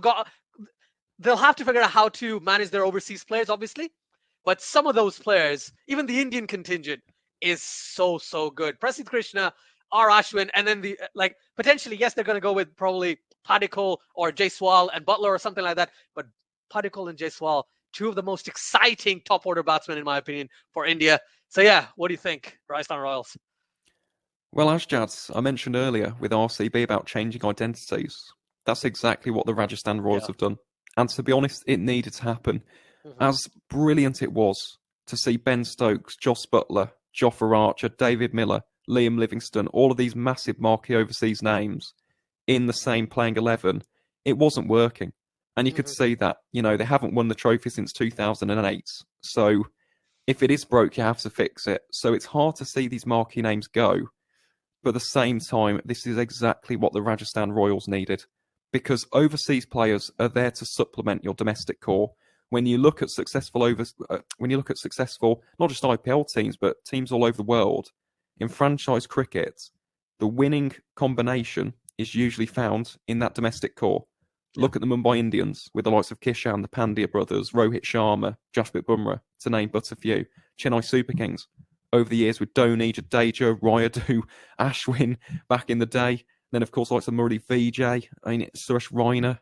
they'll have to figure out how to manage their overseas players, obviously. But some of those players, even the Indian contingent, is so good. Prasidh Krishna, R. Ashwin, and then potentially, yes, they're going to go with probably Padikkal or Jaiswal and Butler or something like that. But Padikkal and Jaiswal, two of the most exciting top order batsmen, in my opinion, for India. So yeah, what do you think, Rajasthan Royals? Well, Asjad, I mentioned earlier with RCB about changing identities. That's exactly what the Rajasthan Royals have done. And to be honest, it needed to happen. Mm-hmm. As brilliant it was to see Ben Stokes, Jos Buttler, Jofra Archer, David Miller, Liam Livingstone, all of these massive marquee overseas names in the same playing 11, it wasn't working. And you could see that, they haven't won the trophy since 2008. So if it is broke, you have to fix it. So it's hard to see these marquee names go. But at the same time, this is exactly what the Rajasthan Royals needed. Because overseas players are there to supplement your domestic core. When you look at successful, not just IPL teams, but teams all over the world, in franchise cricket, the winning combination is usually found in that domestic core. Yeah. Look at the Mumbai Indians with the likes of Kishan, the Pandya brothers, Rohit Sharma, Jasprit Bumrah, to name but a few. Chennai Super Kings, over the years with Dhoni, Jadeja, Rayudu, Ashwin back in the day. Then, of course, like the Murali Vijay, Suresh Raina.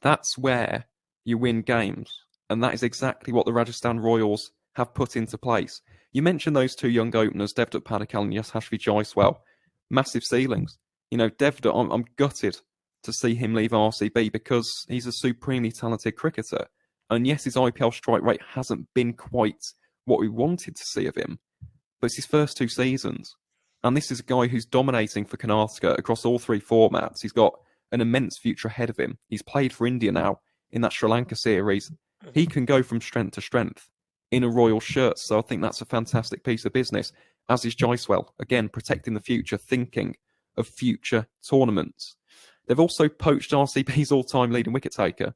That's where you win games. And that is exactly what the Rajasthan Royals have put into place. You mentioned those two young openers, Devdutt Padikkal and Yashasvi Jaiswal. Massive ceilings. Devdutt, I'm gutted to see him leave RCB because he's a supremely talented cricketer. And yes, his IPL strike rate hasn't been quite what we wanted to see of him. But it's his first 2 seasons. And this is a guy who's dominating for Karnataka across all 3 formats. He's got an immense future ahead of him. He's played for India now in that Sri Lanka series. He can go from strength to strength in a royal shirt. So I think that's a fantastic piece of business. As is Jaiswal, again, protecting the future, thinking of future tournaments. They've also poached RCB's all-time leading wicket-taker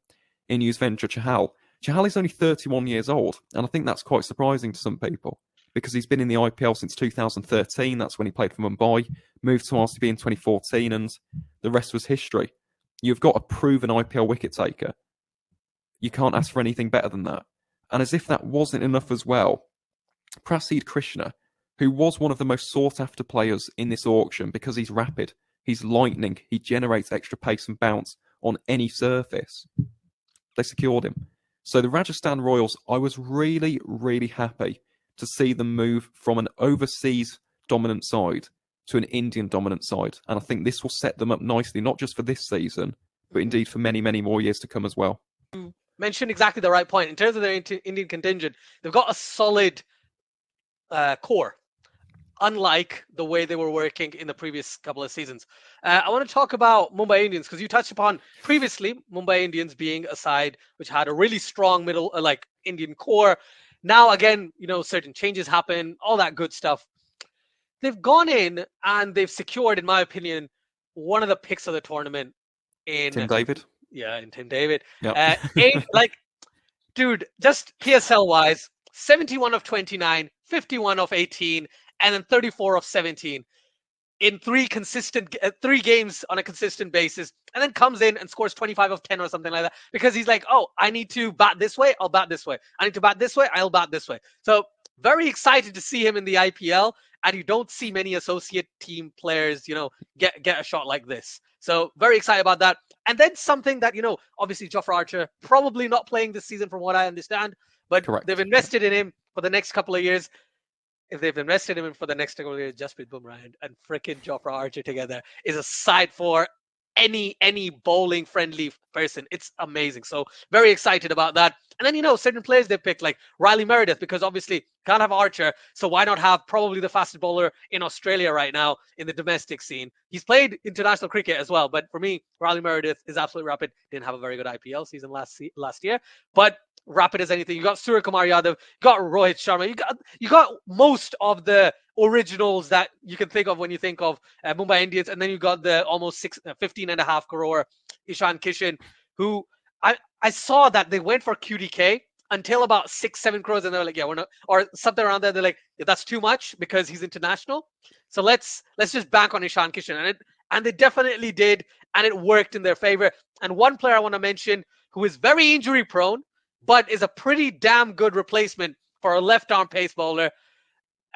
in Yuzvendra Chahal. Chahal is only 31 years old, and I think that's quite surprising to some people because he's been in the IPL since 2013. That's when he played for Mumbai, moved to RCB in 2014, and the rest was history. You've got a proven IPL wicket-taker. You can't ask for anything better than that. And as if that wasn't enough as well, Prasidh Krishna, who was one of the most sought-after players in this auction because he's rapid, he's lightning, he generates extra pace and bounce on any surface, they secured him. So the Rajasthan Royals, I was really, really happy to see them move from an overseas dominant side to an Indian dominant side. And I think this will set them up nicely, not just for this season, but indeed for many, many more years to come as well. You mentioned exactly the right point. In terms of their Indian contingent, they've got a solid core, unlike the way they were working in the previous couple of seasons. I want to talk about Mumbai Indians because you touched upon previously Mumbai Indians being a side which had a really strong middle, Indian core. Now, again, certain changes happen, all that good stuff. They've gone in and they've secured, in my opinion, one of the picks of the tournament in Tim David. Yeah, in Tim David. Yep. Dude, just PSL-wise, 71 of 29, 51 of 18, and then 34 of 17 in 3 games on a consistent basis, and then comes in and scores 25 of 10 or something like that because he's like, oh, I need to bat this way, I'll bat this way. I need to bat this way, I'll bat this way. So very excited to see him in the IPL, and you don't see many associate team players, get a shot like this. So very excited about that. And then something that, obviously Jofra Archer probably not playing this season from what I understand, but Correct. They've invested in him for the next couple of years. If they've invested in him for the next couple of years, Jasprit Bumrah and frickin' Jofra Archer together is a sight for any bowling friendly person. It's amazing. So very excited about that. And then, certain players they picked like Riley Meredith, because obviously can't have Archer. So why not have probably the fastest bowler in Australia right now in the domestic scene? He's played international cricket as well. But for me, Riley Meredith is absolutely rapid. Didn't have a very good IPL season last year, but rapid as anything. You got Surya Kumar Yadav, you got Rohit Sharma, you got most of the originals that you can think of when you think of Mumbai Indians, and then you got the almost 15.5 crore Ishan Kishan, who I saw that they went for QDK. until about 6-7 crores, and they're like, yeah, we're not, or something around there. They're like, yeah, that's too much because he's international. So let's just bank on Ishan Kishan, and they definitely did, and it worked in their favor. And one player I want to mention who is very injury prone, but is a pretty damn good replacement for a left arm pace bowler.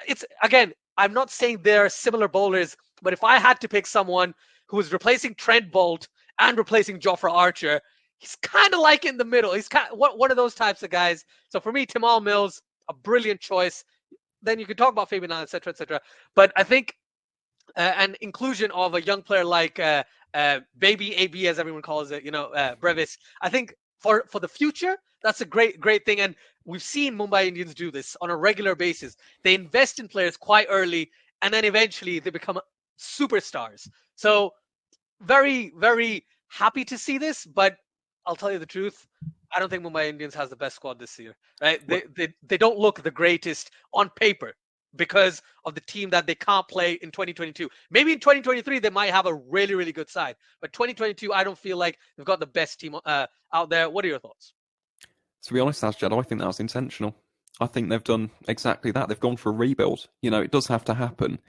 It's again, I'm not saying they're similar bowlers, but if I had to pick someone who is replacing Trent Bolt and replacing Jofra Archer, he's kind of like in the middle. He's kind of one of those types of guys. So for me, Tamal Mills, a brilliant choice. Then you can talk about Fabian, etc., etc. But I think an inclusion of a young player like Baby AB, as everyone calls it, Brevis, I think for the future, that's a great thing. And we've seen Mumbai Indians do this on a regular basis. They invest in players quite early, and then eventually they become superstars. So very, very happy to see this, but I'll tell you the truth. I don't think Mumbai Indians has the best squad this year. Right? They don't look the greatest on paper because of the team that they can't play in 2022. Maybe in 2023 they might have a really, really good side, but 2022 I don't feel like they've got the best team out there. What are your thoughts? To be honest, Asjad, I think that was intentional. I think they've done exactly that. They've gone for a rebuild. It does have to happen.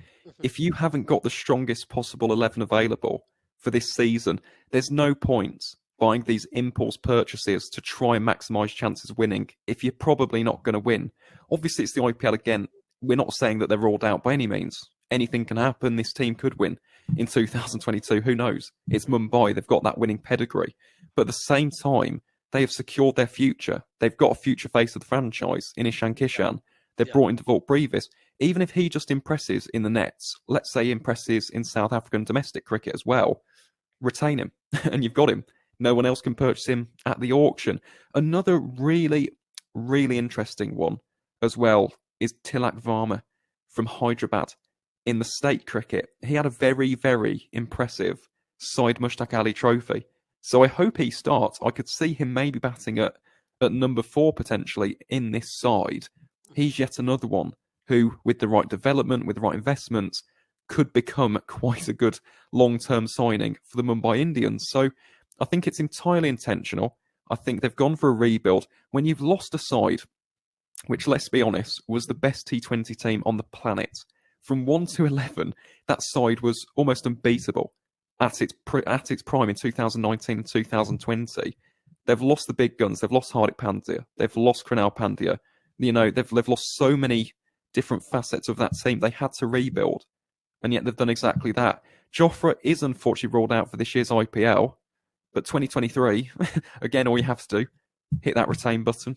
If you haven't got the strongest possible 11 available for this season, there's no point buying these impulse purchases to try and maximise chances of winning if you're probably not going to win. Obviously, it's the IPL again. We're not saying that they're ruled out by any means. Anything can happen. This team could win in 2022. Who knows? It's Mumbai. They've got that winning pedigree. But at the same time, they have secured their future. They've got a future face of the franchise in Ishan Kishan. They've brought in Devalt Brevis. Even if he just impresses in the nets, let's say impresses in South African domestic cricket as well, retain him and you've got him. No one else can purchase him at the auction. Another really, really interesting one as well is Tilak Varma from Hyderabad in the state cricket. He had a very, very impressive Syed Mushtaq Ali trophy. So I hope he starts. I could see him maybe batting at number 4 potentially in this side. He's yet another one who, with the right development, with the right investments, could become quite a good long-term signing for the Mumbai Indians. So I think it's entirely intentional. I think they've gone for a rebuild. When you've lost a side, which, let's be honest, was the best T20 team on the planet, from 1 to 11, that side was almost unbeatable at its prime in 2019 and 2020. They've lost the big guns. They've lost Hardik Pandya. They've lost Krunal Pandya. They've lost so many different facets of that team. They had to rebuild, and yet they've done exactly that. Jofra is unfortunately ruled out for this year's IPL, but 2023, again, all you have to do, hit that retain button.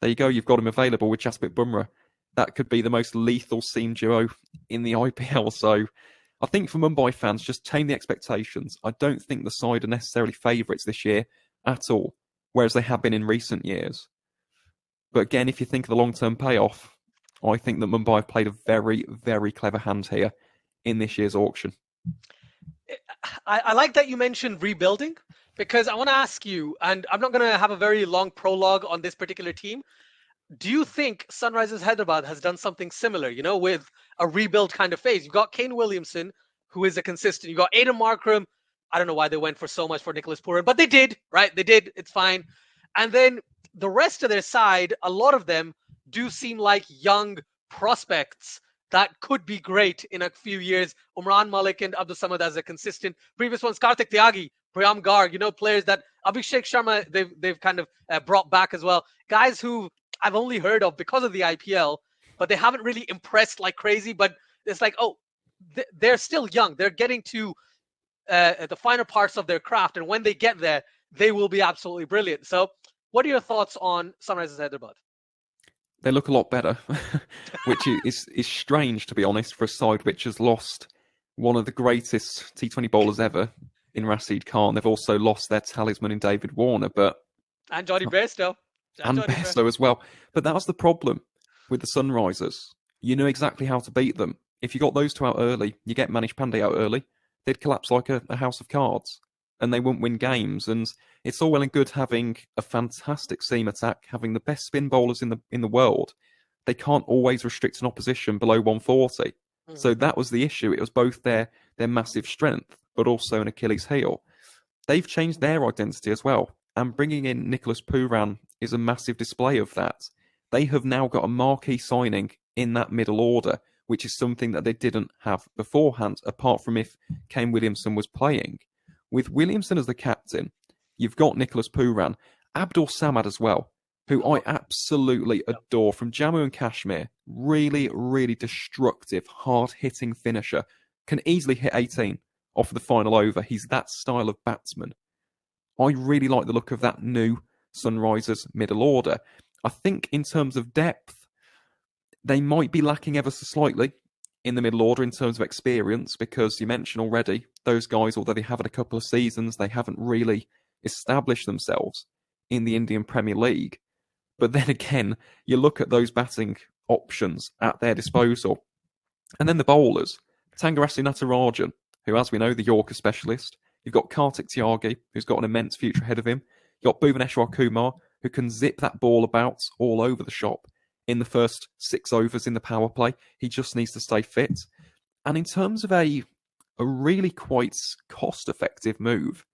There you go. You've got him available with Jasprit Bumrah. That could be the most lethal seam duo in the IPL. So I think for Mumbai fans, just tame the expectations. I don't think the side are necessarily favourites this year at all, whereas they have been in recent years. But again, if you think of the long-term payoff, I think that Mumbai have played a very, very clever hand here in this year's auction. I like that you mentioned rebuilding, because I want to ask you, and I'm not going to have a very long prologue on this particular team. Do you think Sunrisers Hyderabad has done something similar, with a rebuild kind of phase? You've got Kane Williamson, who is a consistent. You've got Aidan Markram. I don't know why they went for so much for Nicholas Pooran, but they did, right? They did. It's fine. And then the rest of their side, a lot of them do seem like young prospects that could be great in a few years. Umran Malik and Abdul Samad as a consistent. Previous ones, Karthik Tyagi, Priyam Garg, players that Abhishek Sharma, they've kind of brought back as well. Guys who I've only heard of because of the IPL, but they haven't really impressed like crazy. But it's like, they're still young. They're getting to the finer parts of their craft. And when they get there, they will be absolutely brilliant. So what are your thoughts on Sunrisers Hyderabad? They look a lot better, which is strange, to be honest, for a side which has lost one of the greatest T20 bowlers ever in Rashid Khan. They've also lost their talisman in David Warner, and Johnny Bairstow. And Bairstow as well. But that was the problem with the Sunrisers. You knew exactly how to beat them. If you got those two out early, you get Manish Pandey out early, they'd collapse like a house of cards, and they wouldn't win games. And it's all well and good having a fantastic seam attack, having the best spin bowlers in the world. They can't always restrict an opposition below 140. So that was the issue. It was both their massive strength, but also an Achilles heel. They've changed their identity as well. And bringing in Nicholas Pooran is a massive display of that. They have now got a marquee signing in that middle order, which is something that they didn't have beforehand, apart from if Kane Williamson was playing. With Williamson as the captain, you've got Nicholas Pooran, Abdul Samad as well, who I absolutely adore from Jammu and Kashmir. Really, really destructive, hard-hitting finisher. Can easily hit 18 off the final over. He's that style of batsman. I really like the look of that new Sunrisers middle order. I think in terms of depth, they might be lacking ever so slightly in the middle order in terms of experience, because you mentioned already, those guys, although they have had a couple of seasons, they haven't really established themselves in the Indian Premier League. But then again, you look at those batting options at their disposal. And then the bowlers, Tangarasi Natarajan, who, as we know, the Yorker specialist. You've got Kartik Tyagi, who's got an immense future ahead of him. You've got Bhuvaneshwar Kumar, who can zip that ball about all over the shop in the first 6 overs in the power play. He just needs to stay fit. And in terms of a really quite cost-effective move,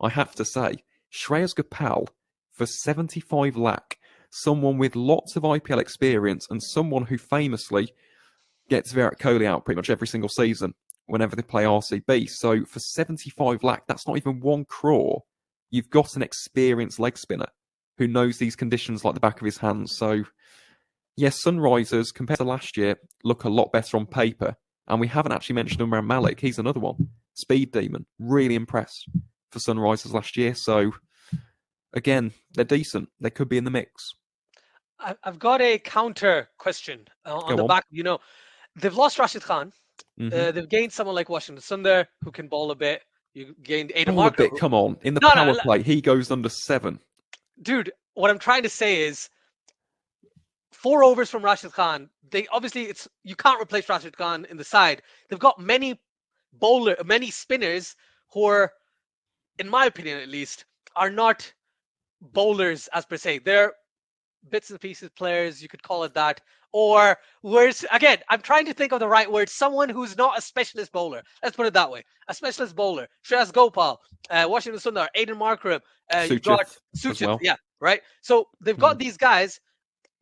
I have to say, Shreyas Gopal for 75 lakh, someone with lots of IPL experience and someone who famously gets Virat Kohli out pretty much every single season whenever they play RCB. So for 75 lakh, that's not even 1 crore. You've got an experienced leg spinner who knows these conditions like the back of his hands. So yes, Sunrisers, compared to last year, look a lot better on paper. And we haven't actually mentioned Umran Malik. He's another one. Speed demon. Really impressed for Sunrisers last year. So again, they're decent. They could be in the mix. I've got a counter question on the back. You know, they've lost Rashid Khan. They've gained someone like Washington Sundar, who can bowl a bit. You gained Aiden Marker. Come on. In the power play, he goes under 7. Dude, what I'm trying to say is 4 overs from Rashid Khan. They obviously, you can't replace Rashid Khan in the side. They've got many spinners who are, in my opinion at least, are not bowlers as per se. They're bits and pieces players, you could call it that. Or worse, again, I'm trying to think of the right word. Someone who's not a specialist bowler. Let's put it that way. A specialist bowler. Shreyas Gopal, Washington Sundar, Aiden Markram, you've got Suchit. Well. Yeah, right? So they've got these guys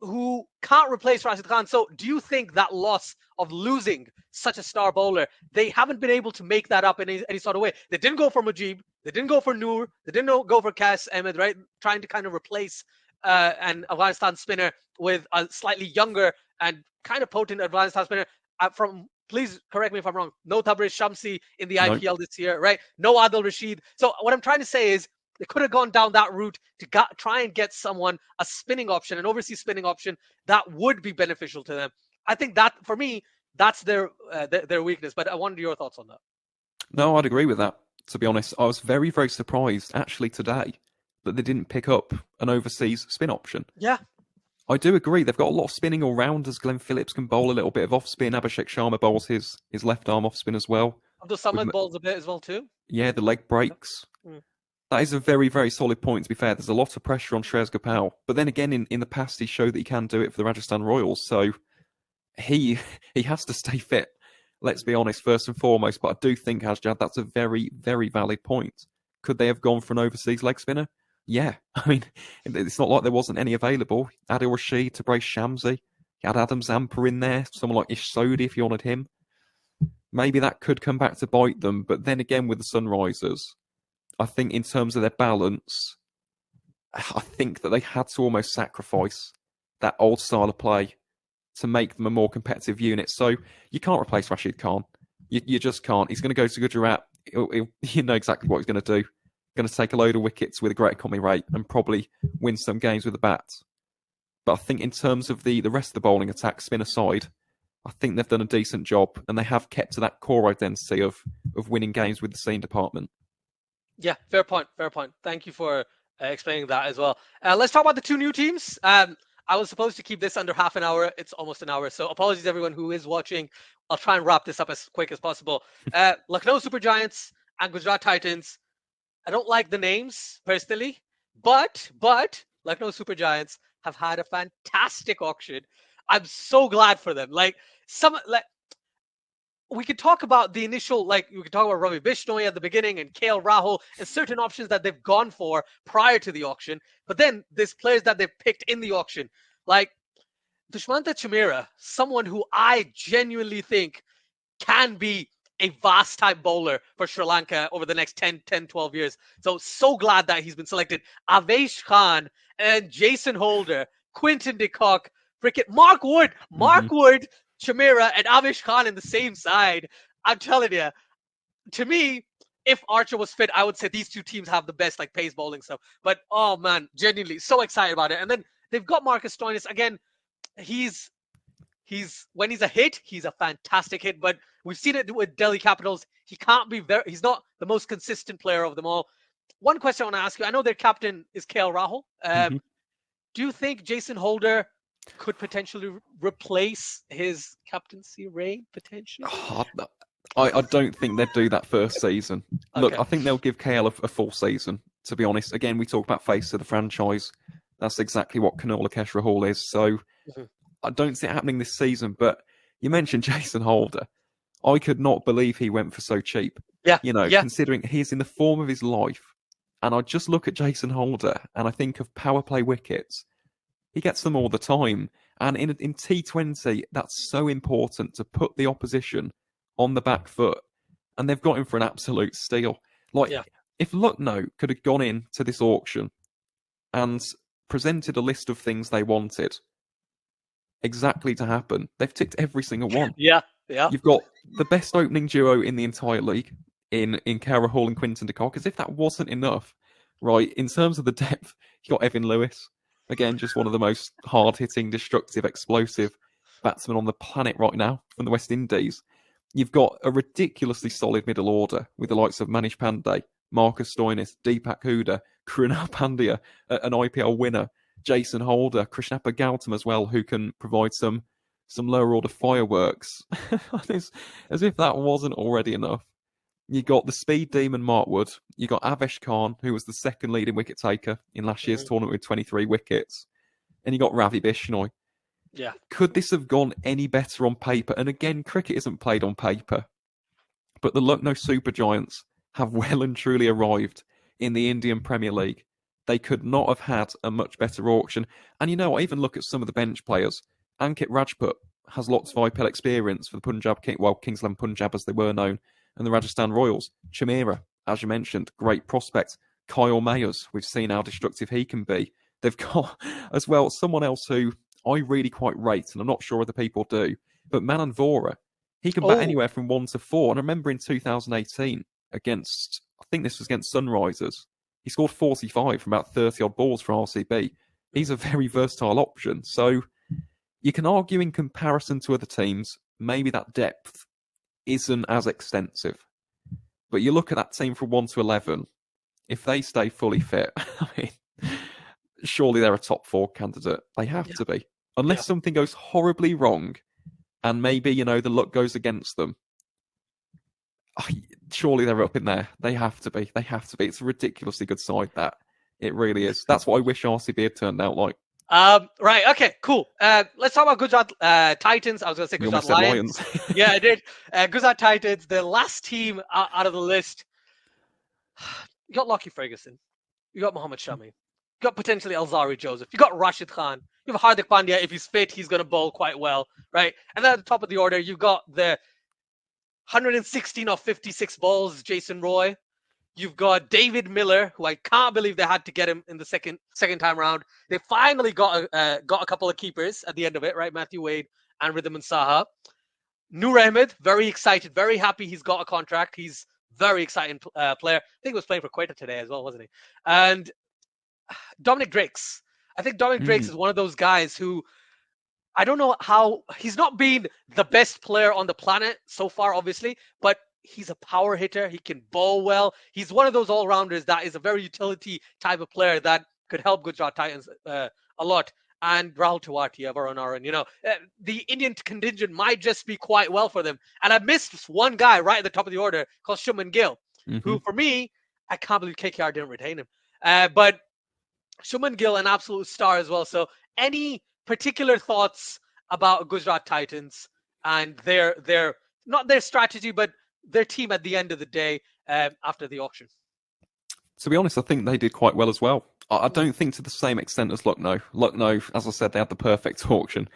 who can't replace Rashid Khan. So do you think that loss of losing such a star bowler, they haven't been able to make that up in any sort of way? They didn't go for Mujib. They didn't go for Noor. They didn't go for Kas Ahmed, right? Trying to kind of replace an Afghanistan spinner with a slightly younger and kind of potent Afghanistan spinner. Please correct me if I'm wrong. No Tabriz Shamsi in the IPL this year, right? No Adil Rashid. So what I'm trying to say is they could have gone down that route to try and get someone a spinning option, an overseas spinning option that would be beneficial to them. I think that, for me, that's their weakness. But I wonder your thoughts on that. No, I'd agree with that. To be honest, I was very, very surprised actually today that they didn't pick up an overseas spin option. Yeah. I do agree. They've got a lot of spinning all rounders. Glenn Phillips can bowl a little bit of off spin. Abhishek Sharma bowls his left arm off spin as well. Abdul Samad bowls a bit as well too. Yeah, the leg breaks. That is a very, very solid point, to be fair. There's a lot of pressure on Shreyas Gopal. But then again, in the past, he showed that he can do it for the Rajasthan Royals. So he has to stay fit, let's be honest, first and foremost. But I do think, Asjad, that's a very, very valid point. Could they have gone for an overseas leg spinner? Yeah. I mean, it's not like there wasn't any available. Adil Rashid, Tabriz Shamsi. You had Adam Zampa in there. Someone like Ish Sodhi, if you wanted him. Maybe that could come back to bite them. But then again, with the Sunrisers, I think in terms of their balance, I think that they had to almost sacrifice that old style of play to make them a more competitive unit. So you can't replace Rashid Khan. You just can't. He's going to go to Gujarat. You know exactly what he's going to do. Going to take a load of wickets with a great economy rate and probably win some games with the bat. But I think in terms of the rest of the bowling attack, spin aside, I think they've done a decent job and they have kept to that core identity of winning games with the seam department. Yeah, fair point. Fair point. Thank you for explaining that as well. Let's talk about the 2 new teams. I was supposed to keep this under half an hour. It's almost an hour. So apologies everyone who is watching. I'll try and wrap this up as quick as possible. Lucknow Super Giants and Gujarat Titans. I don't like the names personally, but Lucknow Super Giants have had a fantastic auction. I'm so glad for them. we could talk about the initial, like we could talk about Ravi Bishnoi at the beginning and KL Rahul and certain options that they've gone for prior to the auction. But then there's players that they've picked in the auction, like Dushmantha Chameera, someone who I genuinely think can be a vast type bowler for Sri Lanka over the next 10, 12 years. So glad that he's been selected. Avesh Khan and Jason Holder, Quinton de Kock, Mark Wood, Chameera, and Avesh Khan in the same side. I'm telling you, to me, if Archer was fit, I would say these two teams have the best like pace bowling stuff. But oh man, genuinely so excited about it. And then they've got Marcus Stoinis again. He's when he's a hit, he's a fantastic hit. But we've seen it with Delhi Capitals. He's not the most consistent player of them all. One question I want to ask you: I know their captain is KL Rahul. Do you think Jason Holder could potentially replace his captaincy reign potentially? I don't think they'd do that first season. Okay. Look, I think they'll give KL a full season, to be honest. Again, we talk about face of the franchise. That's exactly what Kunal Lakeshra Hall is. So I don't see it happening this season. But you mentioned Jason Holder. I could not believe he went for so cheap. Yeah. Considering he's in the form of his life. And I just look at Jason Holder and I think of power play wickets. He gets them all the time. And in T20, that's so important to put the opposition on the back foot. And they've got him for an absolute steal. If Lucknow could have gone into this auction and presented a list of things they wanted exactly to happen, they've ticked every single one. Yeah. You've got the best opening duo in the entire league in Kara Hall and Quinton de Kock. As if that wasn't enough, right? In terms of the depth, you got Evan Lewis. Again, just one of the most hard-hitting, destructive, explosive batsmen on the planet right now from the West Indies. You've got a ridiculously solid middle order with the likes of Manish Pandey, Marcus Stoinis, Deepak Huda, Krunal Pandya, an IPL winner, Jason Holder, Krishnappa Gautam as well, who can provide some lower order fireworks. As if that wasn't already enough. You got the speed demon Mark Wood. You got Avesh Khan, who was the second leading wicket taker in last year's tournament with 23 wickets. And you got Ravi Bishnoi. Yeah. Could this have gone any better on paper? And again, cricket isn't played on paper. But the Lucknow Super Giants have well and truly arrived in the Indian Premier League. They could not have had a much better auction. And I even look at some of the bench players. Ankit Rajput has lots of IPL experience for the Punjab, Kings 11 Punjab as they were known, and the Rajasthan Royals. Chameera, as you mentioned, great prospect. Kyle Mayers, we've seen how destructive he can be. They've got, as well, someone else who I really quite rate, and I'm not sure other people do, but Manan Vora. He can bat anywhere from 1 to 4. And I remember in 2018, I think this was against Sunrisers, he scored 45 from about 30-odd balls for RCB. He's a very versatile option. So you can argue in comparison to other teams, maybe that depth isn't as extensive. But you look at that team from 1 to 11, if they stay fully fit, I mean, surely they're a top 4 candidate. They have to be. Unless something goes horribly wrong and maybe, the luck goes against them. Surely they're up in there. They have to be. It's a ridiculously good side, that. It really is. That's what I wish RCB had turned out like. Right. Okay. Cool. Let's talk about Gujarat Titans. I was going to say Gujarat Lions. Yeah, I did. Gujarat Titans, the last team out of the list. You got Lockie Ferguson. You got Mohammad Shami. You got potentially Alzari Joseph. You got Rashid Khan. You have Hardik Pandya. If he's fit, he's going to bowl quite well, right? And then at the top of the order, you've got the 116 of 56 balls, Jason Roy. You've got David Miller, who I can't believe they had to get him in the second time round. They finally got a couple of keepers at the end of it, right? Matthew Wade and Ridham and Saha. Noor Ahmed, very excited, very happy he's got a contract. He's very exciting player. I think he was playing for Quetta today as well, wasn't he? And Dominic Drakes. I think Dominic Drakes is one of those guys who, I don't know how, he's not been the best player on the planet so far, obviously, but he's a power hitter. He can bowl well. He's one of those all-rounders that is a very utility type of player that could help Gujarat Titans a lot. And Rahul Tewati, Varun Aaron, the Indian contingent might just be quite well for them. And I missed one guy right at the top of the order called Shubman Gill, who for me, I can't believe KKR didn't retain him. But Shubman Gill, an absolute star as well. So any particular thoughts about Gujarat Titans and their not their strategy, but their team at the end of the day after the auction. To be honest, I think they did quite well as well. I don't think to the same extent as Lucknow. Lucknow, as I said, they had the perfect auction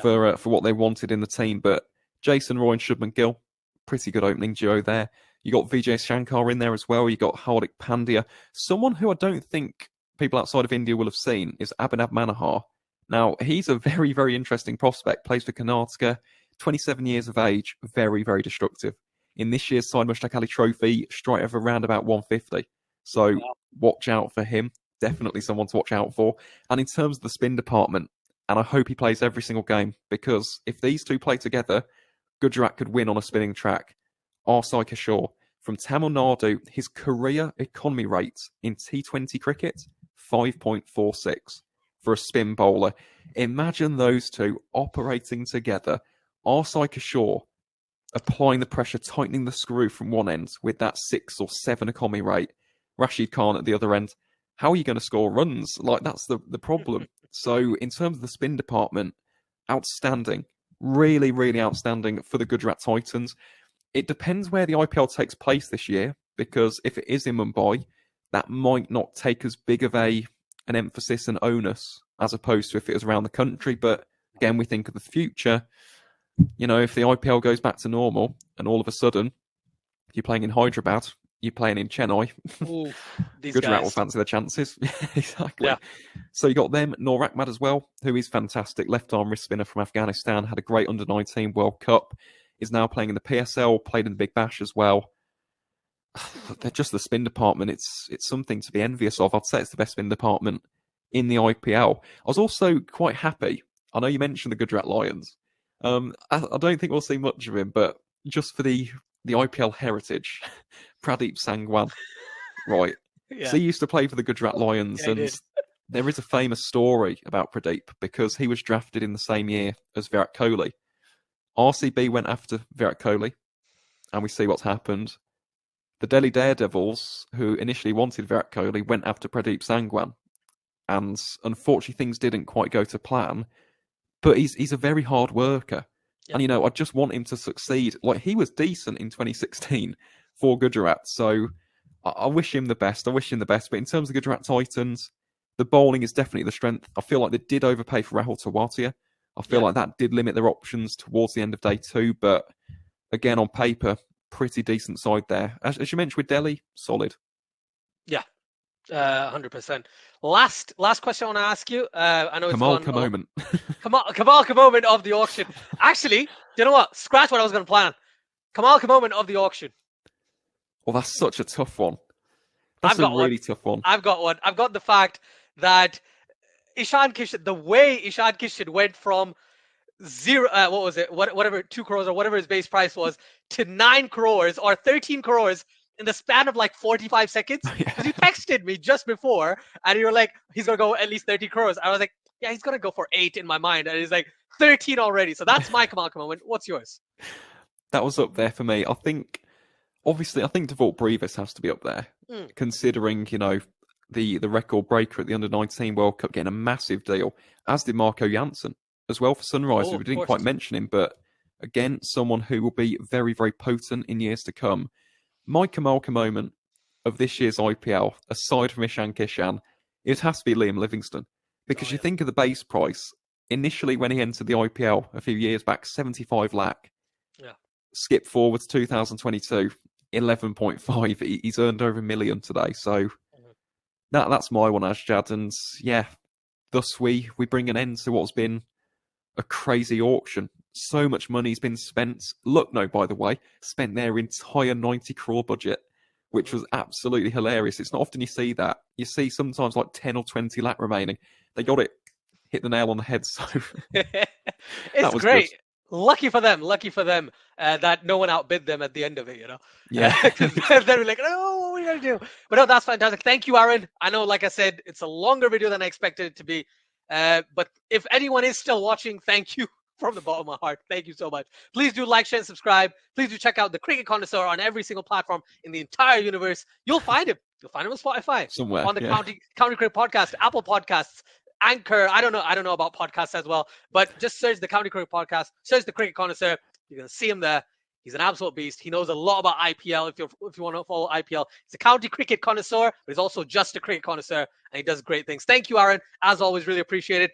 for what they wanted in the team. But Jason Roy and Shubman Gill, pretty good opening duo there. You got Vijay Shankar in there as well. You got Hardik Pandya. Someone who I don't think people outside of India will have seen is Abhinav Manohar. Now, he's a very, very interesting prospect. Plays for Karnataka, 27 years of age, very, very destructive. In this year's Syed Mushtaq Ali Trophy, strike of around about 150. So watch out for him. Definitely someone to watch out for. And in terms of the spin department, and I hope he plays every single game, because if these two play together, Gujarat could win on a spinning track. Arsai Kishore from Tamil Nadu, his career economy rate in T20 cricket, 5.46 for a spin bowler. Imagine those two operating together. Arsai Kishore applying the pressure, tightening the screw from one end with that 6 or 7 economy rate. Rashid Khan at the other end. How are you going to score runs? Like, that's the problem. So in terms of the spin department, outstanding. Really, really outstanding for the Gujarat Titans. It depends where the IPL takes place this year, because if it is in Mumbai, that might not take as big of an emphasis and onus as opposed to if it was around the country. But again, we think of the future. You know, if the IPL goes back to normal and all of a sudden you're playing in Hyderabad, you're playing in Chennai, Ooh, Gujarat will fancy their chances. Exactly. Yeah. So you got them, Noor Ahmad as well, who is fantastic. Left-arm wrist spinner from Afghanistan, had a great under-19 World Cup, is now playing in the PSL, played in the Big Bash as well. They're just the spin department. It's something to be envious of. I'd say it's the best spin department in the IPL. I was also quite happy. I know you mentioned the Gujarat Lions. I don't think we'll see much of him, but just for the IPL heritage, Pradeep Sangwan, right? So he used to play for the Gujarat Lions, and there is a famous story about Pradeep because he was drafted in the same year as Virat Kohli. RCB went after Virat Kohli, and we see what's happened. The Delhi Daredevils, who initially wanted Virat Kohli, went after Pradeep Sangwan, and unfortunately things didn't quite go to plan. But he's a very hard worker. Yep. And, you know, I just want him to succeed. Like, he was decent in 2016 for Gujarat. So I wish him the best. But in terms of Gujarat Titans, the bowling is definitely the strength. I feel like they did overpay for Rahul Tewatia. I feel like that did limit their options towards the end of day 2. But again, on paper, pretty decent side there. As you mentioned with Delhi, solid. Yeah. 100%. Last question I want to ask you. I know it's Kamaal Ka Moment. Kamaal Ka Moment of the auction. Actually, you know what? Scratch what I was going to plan. Kamaal Ka Moment of the auction. Well, that's such a tough one. That's a really tough one. I've got one. I've got the fact that Ishan Kishan, the way Ishan Kishan went from zero, what was it? Whatever, 2 crores or whatever his base price was, to 9 crores or 13 crores in the span of like 45 seconds. Because you texted me just before and you were like, he's going to go at least 30 crores. I was like, yeah, he's going to go for 8 in my mind. And he's like 13 already. So that's my Kamaal Ka Moment. What's yours? That was up there for me. I think Devalt Brevis has to be up there, considering, you know, the record breaker at the Under-19 World Cup getting a massive deal, as did Marco Janssen as well for Sunrisers. We didn't quite mention him, but again, someone who will be very, very potent in years to come. My Kamaal Ka Moment of this year's IPL, aside from Ishan Kishan, it has to be Liam Livingstone. Because you think of the base price, initially when he entered the IPL a few years back, 75 lakh. Yeah. Skip forward to 2022, 11.5. He's earned over $1 million today. So that's my one, Asjad. And yeah, thus we bring an end to what's been a crazy auction. So much money's been spent. Lucknow, by the way, spent their entire 90 crore budget, which was absolutely hilarious. It's not often you see that. You see sometimes like 10 or 20 lakh remaining. They got it, hit the nail on the head. So it's great. Good. Lucky for them that no one outbid them at the end of it, you know? Yeah. They were like, oh, what are we going to do? But no, that's fantastic. Thank you, Aaron. I know, like I said, it's a longer video than I expected it to be. But if anyone is still watching, thank you from the bottom of my heart. Thank you so much. Please do like, share, and subscribe. Please do check out the Cricket Connoisseur on every single platform in the entire universe. You'll find him. You'll find him on Spotify. Somewhere. On the County Cricket Podcast, Apple Podcasts, Anchor. I don't know about podcasts as well, but just search the County Cricket Podcast, search the Cricket Connoisseur. You're going to see him there. He's an absolute beast. He knows a lot about IPL. If you want to follow IPL, he's a county cricket connoisseur, but he's also just a cricket connoisseur, and he does great things. Thank you, Aaron. As always, really appreciate it.